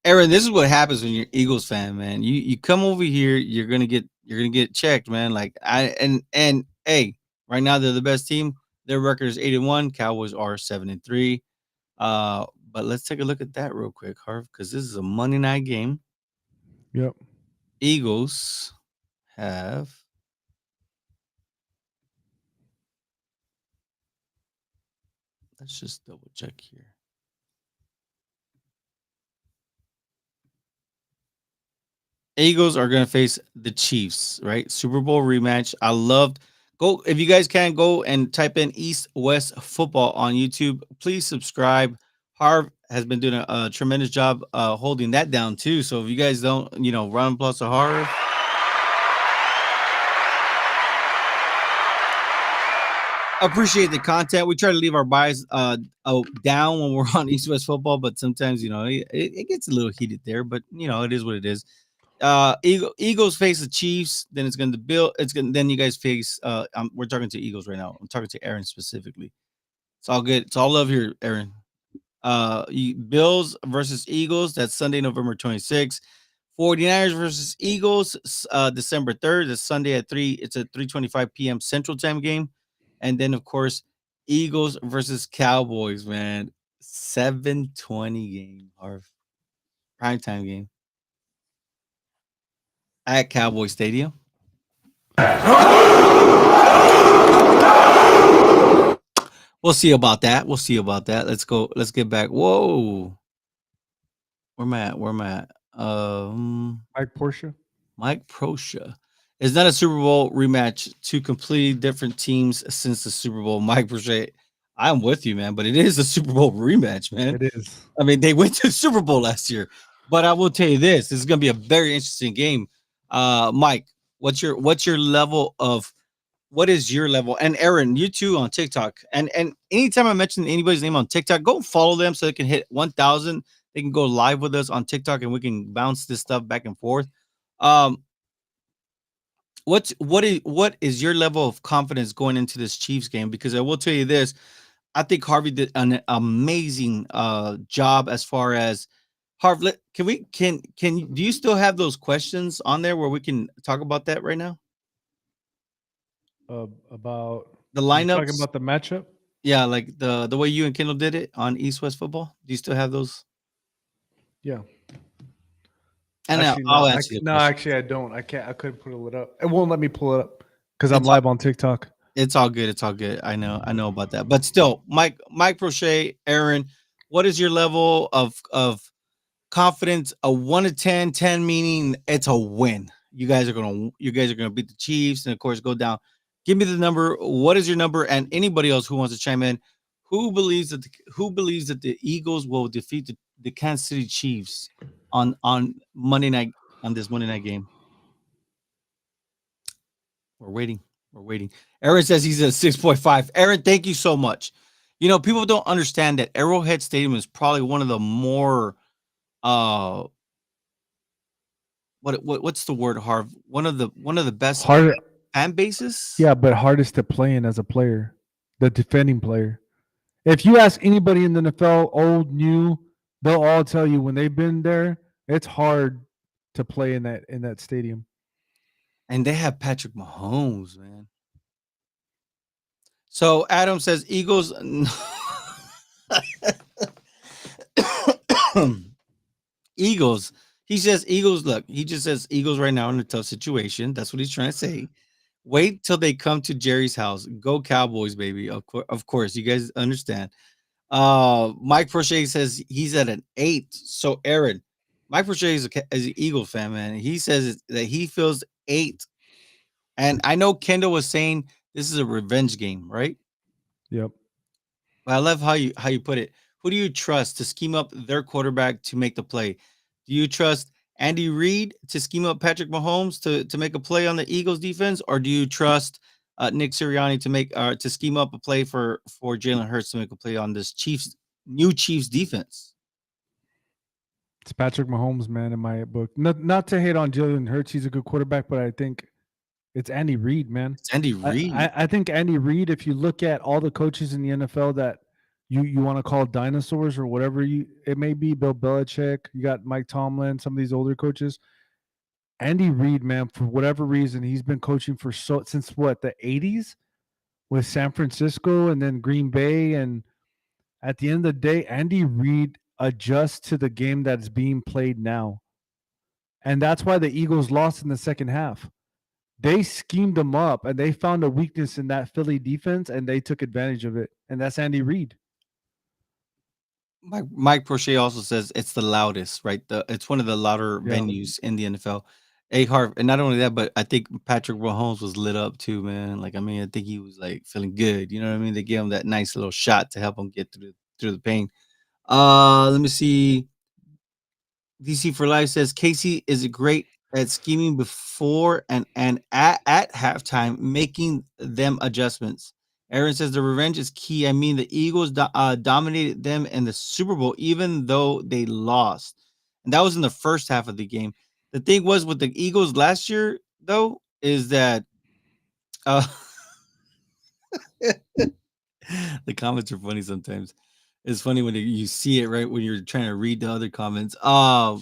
Aaron, this is what happens when you're Eagles fan, man. You come over here, you're gonna get checked, man. Like and hey, right now they're the best team. Their record is 8-1. Cowboys are 7-3. But let's take a look at that real quick, Harv, because this is a Monday night game. Yep. Eagles have let's just double check here. Eagles are going to face the Chiefs, right? Super Bowl rematch. I loved go if you guys can go and type in East West football on YouTube. Please subscribe. Harv has been doing a tremendous job holding that down too. So if you guys don't, round of applause to Harv. Appreciate the content. We try to leave our bias down when we're on East West football, but sometimes it gets a little heated there. But it is what it is. Eagles face the Chiefs. Then it's going to Bill. Then you guys face. We're talking to Eagles right now. I'm talking to Aaron specifically. It's all good. It's all love here, Aaron. Bills versus Eagles. That's Sunday, November 26th. 49ers versus Eagles, December 3rd. That's Sunday at 3. It's a 3:25 p.m. Central Time game. And then, of course, Eagles versus Cowboys, man. 7:20 game, Harv. Primetime game at Cowboy Stadium. We'll see about that. We'll see about that. Let's go. Let's get back. Whoa. Where am I at? Where am I at? Mike Porsche. Mike Proscia. It's not a Super Bowl rematch. Two completely different teams since the Super Bowl. Mike Proscia, I'm with you, man, but it is a Super Bowl rematch, man. It is. I mean, they went to the Super Bowl last year. But I will tell you this is going to be a very interesting game. Mike, what's your level of what is your level? And Aaron, you too on TikTok. And anytime I mention anybody's name on TikTok, go follow them so they can hit 1,000. They can go live with us on TikTok and we can bounce this stuff back and forth. Um, what is your level of confidence going into this Chiefs game? Because I will tell you this, I think Harvey did an amazing job as far as Harvey. Do you still have those questions on there where we can talk about that right now? About The you talking lineups, about the matchup? yeah, like the way you and Kendall did it on East West football. Do you still have those? Yeah. And Actually, I'll answer the no. question. Actually, I don't. I can't. I couldn't pull it up. It won't let me pull it up because I'm It's all, live on TikTok. it's all good. It's all good. I know about that. But still, Mike Prochet, Aaron, what is your level of confidence? A 1 to 10, 10 meaning it's a win. You guys are gonna beat the Chiefs and of course go down. Give me the number. What is your number? And anybody else who wants to chime in, who believes that the Eagles will defeat the Kansas City Chiefs on Monday night on this Monday night game? We're waiting. We're waiting. Aaron says he's at 6.5. Aaron, thank you so much. People don't understand that Arrowhead Stadium is probably one of the more uh what's the word, Harv? One of the best Hard. fan bases. Yeah, but hardest to play in as a player, the defending player. If you ask anybody in the NFL, old, new, they'll all tell you when they've been there, it's hard to play in that stadium. And they have Patrick Mahomes, man. So Adam says Eagles. Eagles. He says Eagles. Look, he just says Eagles right now in a tough situation. That's what he's trying to say. Wait till they come to Jerry's house. Go Cowboys, baby. Of course, you guys understand. Mike Prochet says he's at an 8. So Aaron, Mike Prochet is an Eagles fan, man. He says that he feels 8. And I know Kendall was saying this is a revenge game, right? Yep. But I love how you put it. Who do you trust to scheme up their quarterback to make the play? Do you trust Andy Reid to scheme up Patrick Mahomes to make a play on the Eagles defense, or do you trust Nick Sirianni to scheme up a play for Jalen Hurts to make a play on this Chiefs defense? It's Patrick Mahomes, man, in my book. Not to hate on Jalen Hurts, he's a good quarterback, but I think it's Andy Reid, man. It's Andy Reid. I think Andy Reid, if you look at all the coaches in the NFL that you want to call dinosaurs or whatever it may be, Bill Belichick, you got Mike Tomlin, some of these older coaches. Andy Reid, man, for whatever reason, he's been coaching for since what, the 80s with San Francisco and then Green Bay. And at the end of the day, Andy Reid adjusts to the game that's being played now. And that's why the Eagles lost in the second half. They schemed them up and they found a weakness in that Philly defense and they took advantage of it. And that's Andy Reid. Mike Prochet also says it's the loudest, right? It's one of the louder Yeah. venues in the NFL. Hey, Harv, and not only that, but I think Patrick Mahomes was lit up too, man. Like, I mean, I think he was like feeling good. You know what I mean? They gave him that nice little shot to help him get through the pain. Let me see. DC for Life says Casey is great at scheming before and at halftime, making them adjustments. Aaron says the revenge is key. I mean, the Eagles dominated them in the Super Bowl, even though they lost, and that was in the first half of the game. The thing was with the Eagles last year, though, is that uh, the comments are funny sometimes. It's funny when you see it right when you're trying to read the other comments. I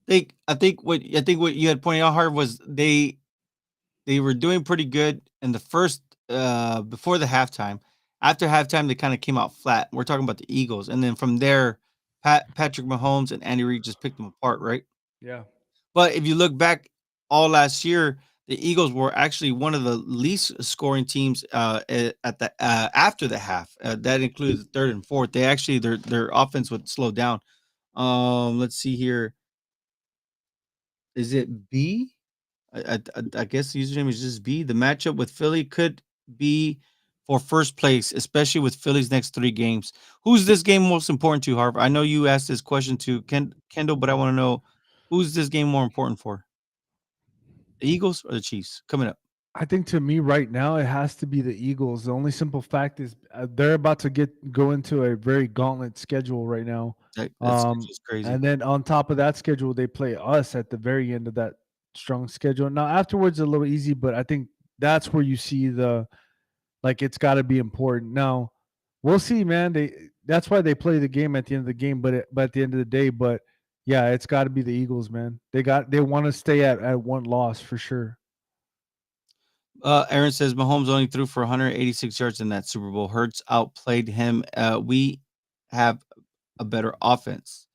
think what you had pointed out hard was they were doing pretty good in the first before the halftime. After halftime, they kind of came out flat. We're talking about the Eagles, and then from there, Patrick Mahomes and Andy Reid just picked them apart, right? Yeah. But if you look back all last year, the Eagles were actually one of the least scoring teams at the after the half. That included the third and fourth. They actually their offense would slow down. Let's see here. Is it B? I guess the username is just B. The matchup with Philly could be for first place, especially with Philly's next 3 games. Who's this game most important to, Harv? I know you asked this question to Kendall, but I want to know who's this game more important for? The Eagles or the Chiefs coming up? I think to me right now it has to be the Eagles. The only simple fact is they're about to go into a very gauntlet schedule right now. That's just crazy. And then on top of that schedule, they play us at the very end of that strong schedule. Now afterwards a little easy, but I think that's where you see it's got to be important. Now we'll see, man. That's why they play the game at the end of the game, but at the end of the day, but yeah, it's got to be the Eagles, man. They want to stay at one loss for sure. Aaron says Mahomes only threw for 186 yards in that Super Bowl. Hurts outplayed him. We have a better offense.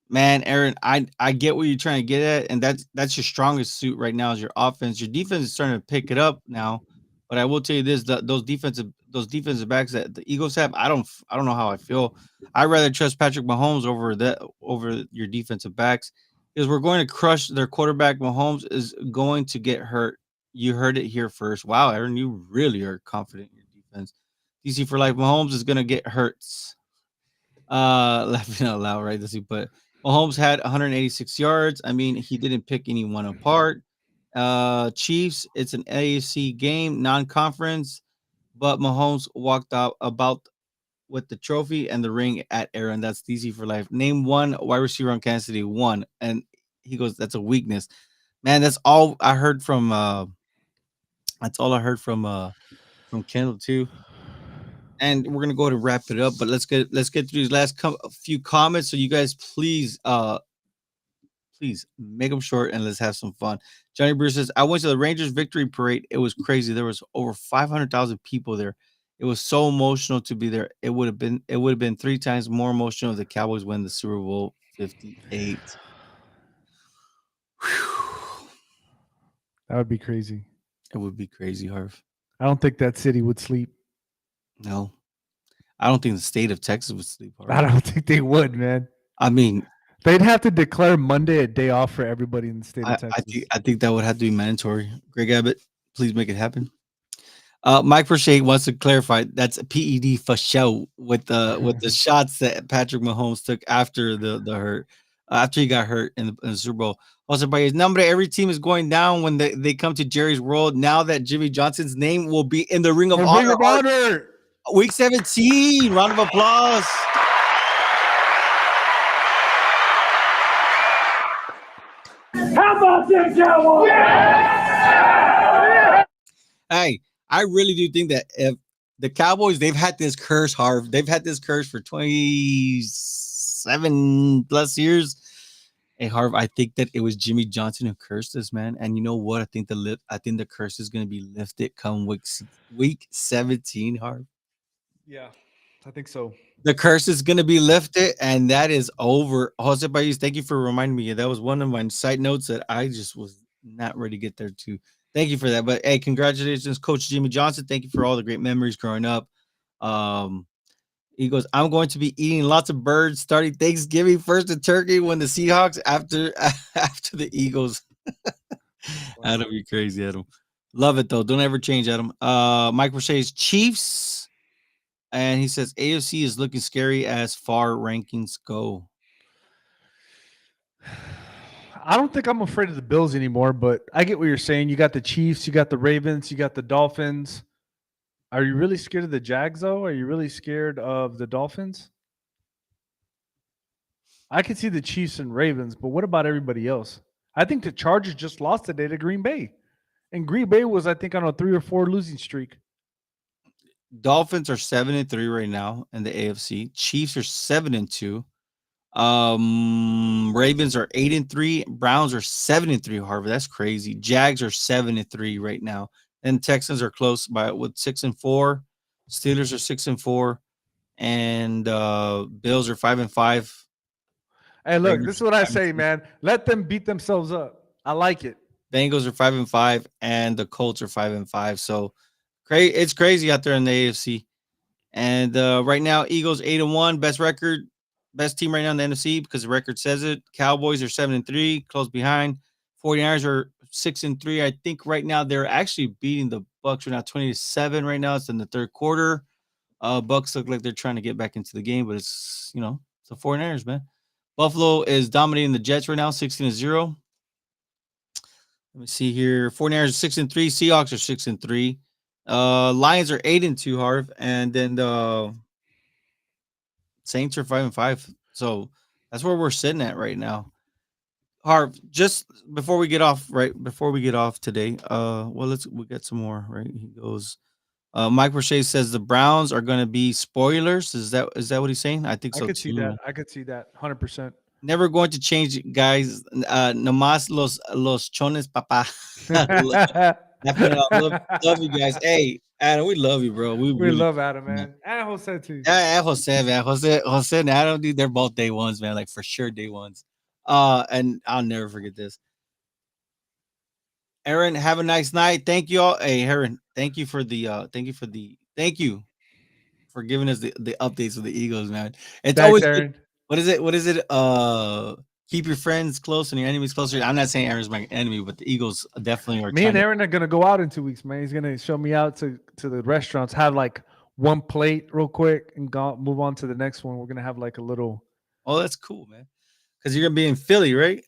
Man, Aaron, I get what you're trying to get at, and that's your strongest suit right now is your offense. Your defense is starting to pick it up now, but I will tell you this: those defensive backs that the Eagles have, I don't know how I feel. I'd rather trust Patrick Mahomes over your defensive backs because we're going to crush their quarterback. Mahomes is going to get hurt. You heard it here first. Wow, Aaron, you really are confident in your defense. DC for life. Mahomes is going to get hurt. Laughing out loud, right? This but Mahomes had 186 yards. I mean, he didn't pick anyone apart. Chiefs, it's an AFC game, non-conference, but Mahomes walked out about with the trophy and the ring at Aaron. That's DC for life. Name one wide receiver on Kansas City. One, and he goes, "That's a weakness, man." That's all I heard from. That's all I heard from Kendall too. And we're gonna go ahead and wrap it up. But let's get through these last few comments. So you guys, please make them short and let's have some fun. Johnny Bruce says, "I went to the Rangers victory parade. It was crazy. There was over 500,000 people there. It was so emotional to be there. It would have been 3 times more emotional if the Cowboys win the Super Bowl 58." Whew. That would be crazy. It would be crazy, Harv. I don't think that city would sleep. No, I don't think the state of Texas would sleep, I Harv. don't think they would, man. I mean, They'd have to declare Monday a day off for everybody in the state of I think Texas. I think that would have to be mandatory. Greg Abbott, please make it happen. Mike Prochet wants to clarify that's a PED for show with the shots that Patrick Mahomes took after the hurt, after he got hurt in the Super Bowl. Also, by his number, every team is going down when they come to Jerry's World. Now that Jimmy Johnson's name will be in the Ring of Ring Honor. of Honor. Week 17. Round of applause. How about them Cowboys? Yeah! Hey, I really do think that if the Cowboys, they've had this curse, Harv. They've had this curse for 27 plus years. Hey, Harv, I think that it was Jimmy Johnson who cursed us, man. And you know what? I think the curse is going to be lifted come week 17, Harv. Yeah, I think so. The curse is going to be lifted, and that is over. Jose Baez, thank you for reminding me. That was one of my side notes that I just was not ready to get there to. Thank you for that. But hey, congratulations, Coach Jimmy Johnson. Thank you for all the great memories growing up. He goes, I'm going to be eating lots of birds starting Thanksgiving first the turkey when the Seahawks after after the Eagles. That'll be crazy, Adam. Love it though. Don't ever change, Adam. Mike Roche's Chiefs. And he says AFC is looking scary as far rankings go. I don't think I'm afraid of the Bills anymore, but I get what you're saying. You got the Chiefs, you got the Ravens, you got the Dolphins. Are you really scared of the Jags, though? Are you really scared of the Dolphins? I could see the Chiefs and Ravens, but what about everybody else? I think the Chargers just lost today to Green Bay. And Green Bay was, I think, on a 3 or 4 losing streak. Dolphins are 7-3 right now in the AFC. Chiefs are 7-2. Ravens are 8-3. Browns are 7-3. Harvard, that's crazy. Jags are 7-3 right now. And Texans are close by with 6-4. Steelers are 6-4, and Bills are 5-5. Hey, look, Ravens this is what I are 5 say, and 6. man. Let them beat themselves up. I like it. Bengals are 5-5, and the Colts are 5-5. So it's crazy out there in the AFC. And right now, Eagles 8-1, best record, best team right now in the NFC because the record says it. Cowboys are 7-3, close behind. 49ers are 6-3. I think right now they're actually beating the Bucks right now, 20-7 right now. It's in the third quarter. Bucks look like they're trying to get back into the game, but it's it's the 49ers, man. Buffalo is dominating the Jets right now, 16-0. Let me see here. 49ers are 6-3. Seahawks are 6-3. Lions are 8-2, Harv, and then the Saints are 5-5. So that's where we're sitting at right now. Harv, just before we get off, today, we get some more, right? He goes, Mike Roche says the Browns are gonna be spoilers. Is that what he's saying? I think I so could see too. that. I could see that 100%. Never going to change, guys. Nomás los chones, papa. Laughing it out. Love you guys. Hey, Adam, we love you, bro. We We really love Adam, do, man. And Jose, too. yeah, Jose, man. Jose and Adam, dude, they're both day ones, man. Like for sure, day ones. And I'll never forget this. Aaron, have a nice night. Thank you all. Hey, Aaron, thank you for thank you for giving us the updates of the Eagles, man. It's Thanks, always good. Aaron. What is it? Keep your friends close and your enemies closer. I'm not saying Aaron's my enemy, but the Eagles definitely are. Me and Aaron are going to go out in 2 weeks, man. He's going to show me out to the restaurants, have like one plate real quick and move on to the next one. We're going to have like a little. Oh, that's cool, man. Because you're going to be in Philly, right?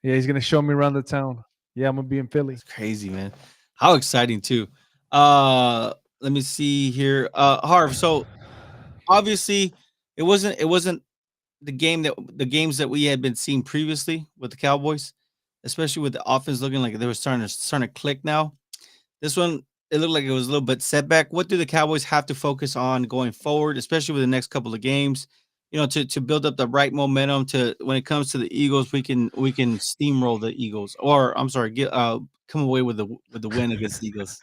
Yeah, he's going to show me around the town. Yeah, I'm going to be in Philly. It's crazy, man. How exciting, too. Let me see here. Harv, so obviously it wasn't the games that we had been seeing previously with the Cowboys, especially with the offense looking like they were starting to click now. This one, it looked like it was a little bit setback. What do the Cowboys have to focus on going forward, especially with the next couple of games? To build up the right momentum to when it comes to the Eagles, we can steamroll the Eagles, or I'm sorry, come away with the win against the Eagles.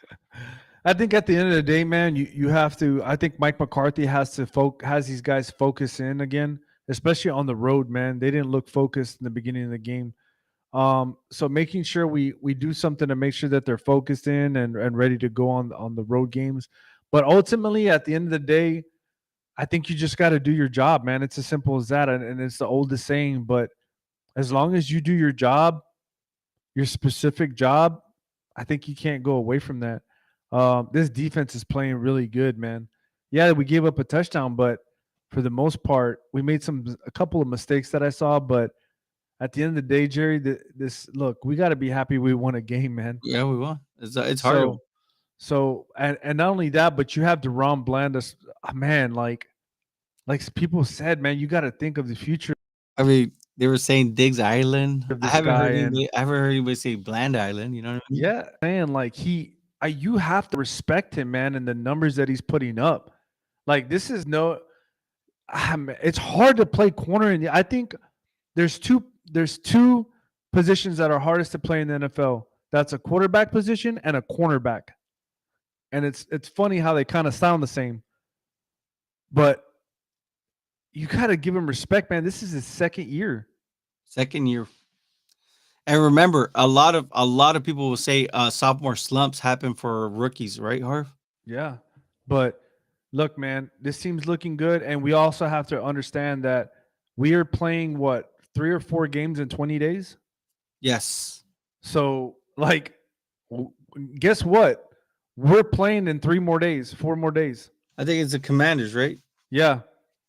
I think at the end of the day, man, you have to. I think Mike McCarthy has these guys focus in again, especially on the road, man. They didn't look focused in the beginning of the game. So making sure we do something to make sure that they're focused in and ready to go on the road games. But ultimately, at the end of the day, I think you just got to do your job, man. It's as simple as that, and it's the oldest saying. But as long as you do your job, your specific job, I think you can't go away from that. This defense is playing really good, man. Yeah, we gave up a touchdown, but for the most part, we made a couple of mistakes that I saw. But at the end of the day, Jerry, we got to be happy we won a game, man. Yeah, we won. It's hard to win. So and not only that, but you have Deron Bland, man. Like people said, man, you got to think of the future I mean, they were saying Diggs Island. of I this haven't heard guy, and anybody. I haven't heard anybody say Bland Island. You know what I mean? yeah, man, like you have to respect him, man, and the numbers that he's putting up. Like this is it's hard to play corner, and I think there's two positions that are hardest to play in the NFL. That's a quarterback position and a cornerback. And it's funny how they kind of sound the same. But you got to give him respect, man. This is his second year. Second year. And remember, a lot of people will say sophomore slumps happen for rookies, right, Harv? Yeah. But look, man, this team's looking good. And we also have to understand that we are playing 3 or 4 games in 20 days. Yes. So, guess what? We're playing in 4 more days. I think it's the Commanders, right? Yeah.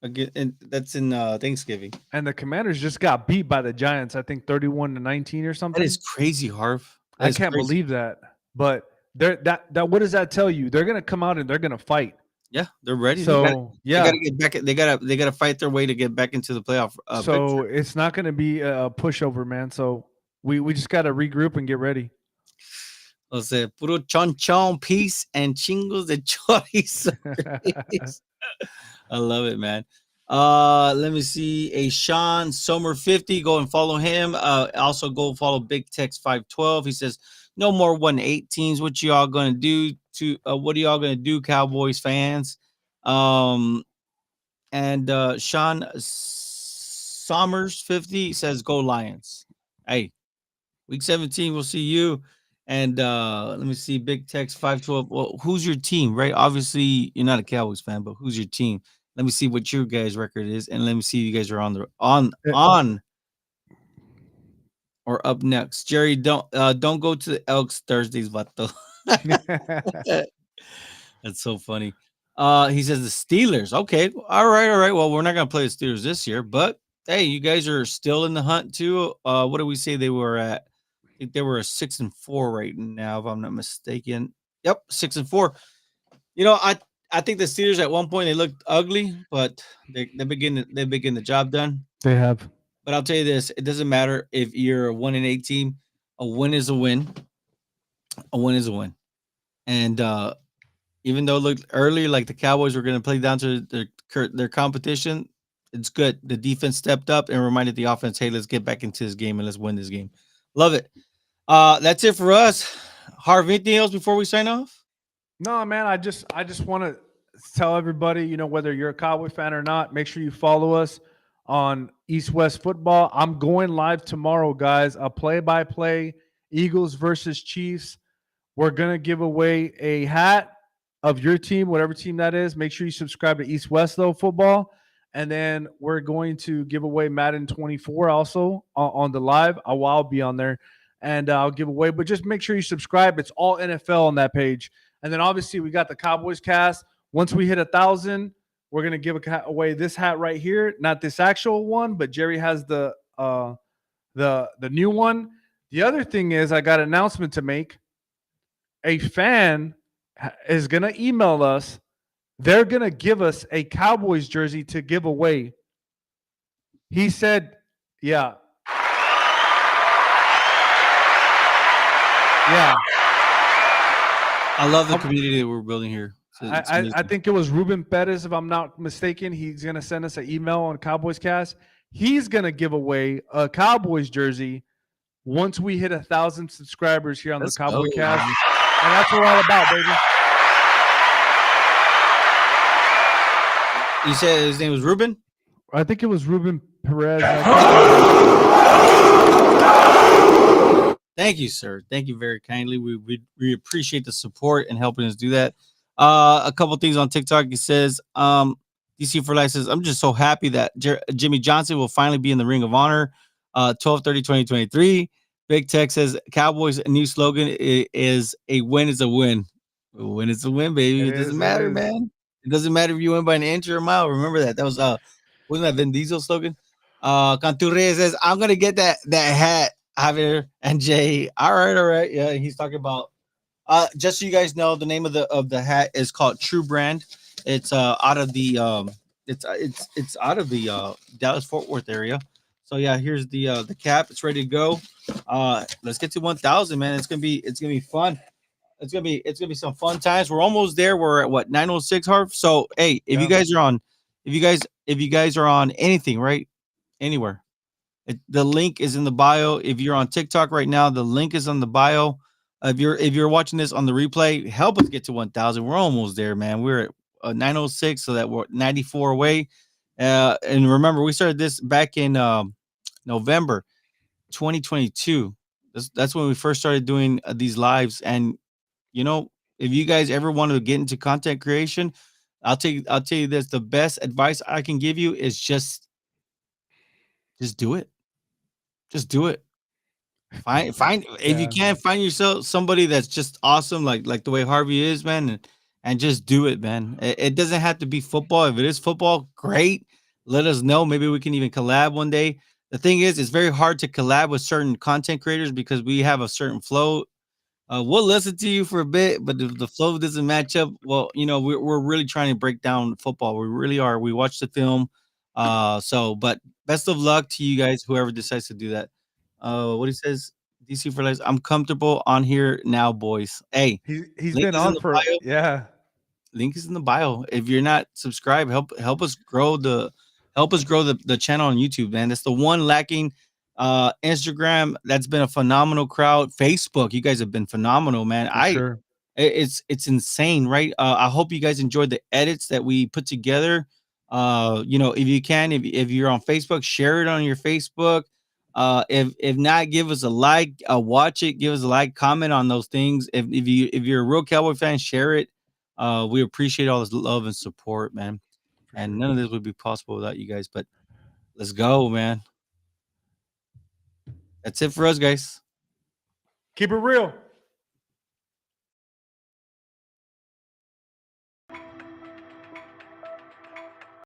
Again, and that's in Thanksgiving. And the Commanders just got beat by the Giants, I think 31-19 or something. That is crazy, Harv. I can't believe that. But that what does that tell you? They're going to come out and they're going to fight. Yeah, they're ready. So they gotta get back. They gotta fight their way to get back into the playoff. So picture. It's not going to be a pushover, man. So we just got to regroup and get ready. O sea, puro chon chon, peace and chingos de chorizo. I love it, man. Let me see. A Sean Sommer 50. Go and follow him. Also go follow Big Tex 512. He says, no more 1-18s. What y'all gonna do what are y'all gonna do, Cowboys fans? And Sean Sommers 50 says, go Lions. Hey, week 17, we'll see you. And let me see, Big Tex 512. Well, who's your team, right? Obviously, you're not a Cowboys fan, but who's your team? Let me see what your guys' record is, and let me see if you guys are on or up next. Jerry, don't go to the Elks Thursdays, vato. That's so funny. He says the Steelers. Okay, all right. Well, we're not gonna play the Steelers this year, but hey, you guys are still in the hunt too. What did we say they were at? I think they were a 6-4 right now, if I'm not mistaken. Yep, 6-4. You know, I think the Steelers at one point they looked ugly, but they begin the job done. They have. But I'll tell you this: it doesn't matter if you're a 1-8 team. A win is a win. A win is a win. And even though it looked early like the Cowboys were going to play down to their competition, it's good. The defense stepped up and reminded the offense, "Hey, let's get back into this game and let's win this game." Love it. That's it for us. Harv, anything else before we sign off? No, man. I just want to tell everybody, whether you're a Cowboy fan or not, make sure you follow us on East West Football. I'm going live tomorrow, guys. A play-by-play Eagles versus Chiefs. We're gonna give away a hat of your team, whatever team that is. Make sure you subscribe to East West Football. And then we're going to give away Madden 24 also on the live. I'll be on there, and I'll give away. But just make sure you subscribe. It's all NFL on that page. And then obviously we got the Cowboys cast. Once we hit 1,000, we're gonna give away this hat right here. Not this actual one, but Jerry has the new one. The other thing is I got an announcement to make. A fan is gonna email us. They're going to give us a Cowboys jersey to give away. He said, yeah. Yeah. I love the community that we're building here. I think it was Ruben Perez, if I'm not mistaken. He's going to send us an email on Cowboys Cast. He's going to give away a Cowboys jersey once we hit 1,000 subscribers here on the Cowboy Cast. Man. And that's what we're all about, baby. You said his name was Ruben? I think it was Ruben Perez. Thank you, sir. Thank you very kindly. We appreciate the support and helping us do that. A couple things on TikTok. He says, DC for Life says, I'm just so happy that Jimmy Johnson will finally be in the Ring of Honor. 12/30/2023. Big Tech says Cowboys' new slogan is a win is a win. A win is a win, baby. It doesn't matter, man. It doesn't matter if you win by an inch or a mile. Remember that. That was wasn't that Vin Diesel slogan? Canture says, I'm gonna get that hat, Javier and Jay. All right. Yeah, he's talking about just so you guys know, the name of the hat is called True Brand. It's out of the it's out of the Dallas Fort Worth area. So yeah, here's the cap. It's ready to go. Let's get to 1,000, man. It's gonna be fun. It's gonna be some fun times. We're almost there. We're at what 906 Harv. So hey, if you guys are on, if you guys are on anything, right, anywhere, the link is in the bio. If you're on TikTok right now, the link is on the bio. If you're watching this on the replay, help us get to 1,000. We're almost there, man. We're at 906, so that we're 94 away. And remember, we started this back in November 2022. That's when we first started doing these lives. And you know, if you guys ever want to get into content creation, I'll tell you this: the best advice I can give you is just do it. Just do it. Find if you can't find yourself somebody that's just awesome, like the way Harvey is, man, and just do it, man. It doesn't have to be football. If it is football, great. Let us know. Maybe we can even collab one day. The thing is, it's very hard to collab with certain content creators because we have a certain flow. We'll listen to you for a bit, but if the flow doesn't match up, well, you know, we're really trying to break down football. We really are. We watched the film. But best of luck to you guys, whoever decides to do that. What he says, DC for life. I'm comfortable on here now, boys. Hey, He's link been is in on the for bio. yeah. Link is in the bio. If you're not subscribed, help us grow the channel on YouTube, man. That's the one lacking. Instagram, that's been a phenomenal crowd. Facebook, you guys have been phenomenal, man. For sure. It's insane, right? I hope you guys enjoyed the edits that we put together. You know, if you can, if you're on Facebook, share it on your Facebook. If not, give us a like, watch it, give us a like, comment on those things. If you're a real Cowboy fan, share it. We appreciate all this love and support, man. And none of this would be possible without you guys. But let's go, man. That's it for us, guys. Keep it real.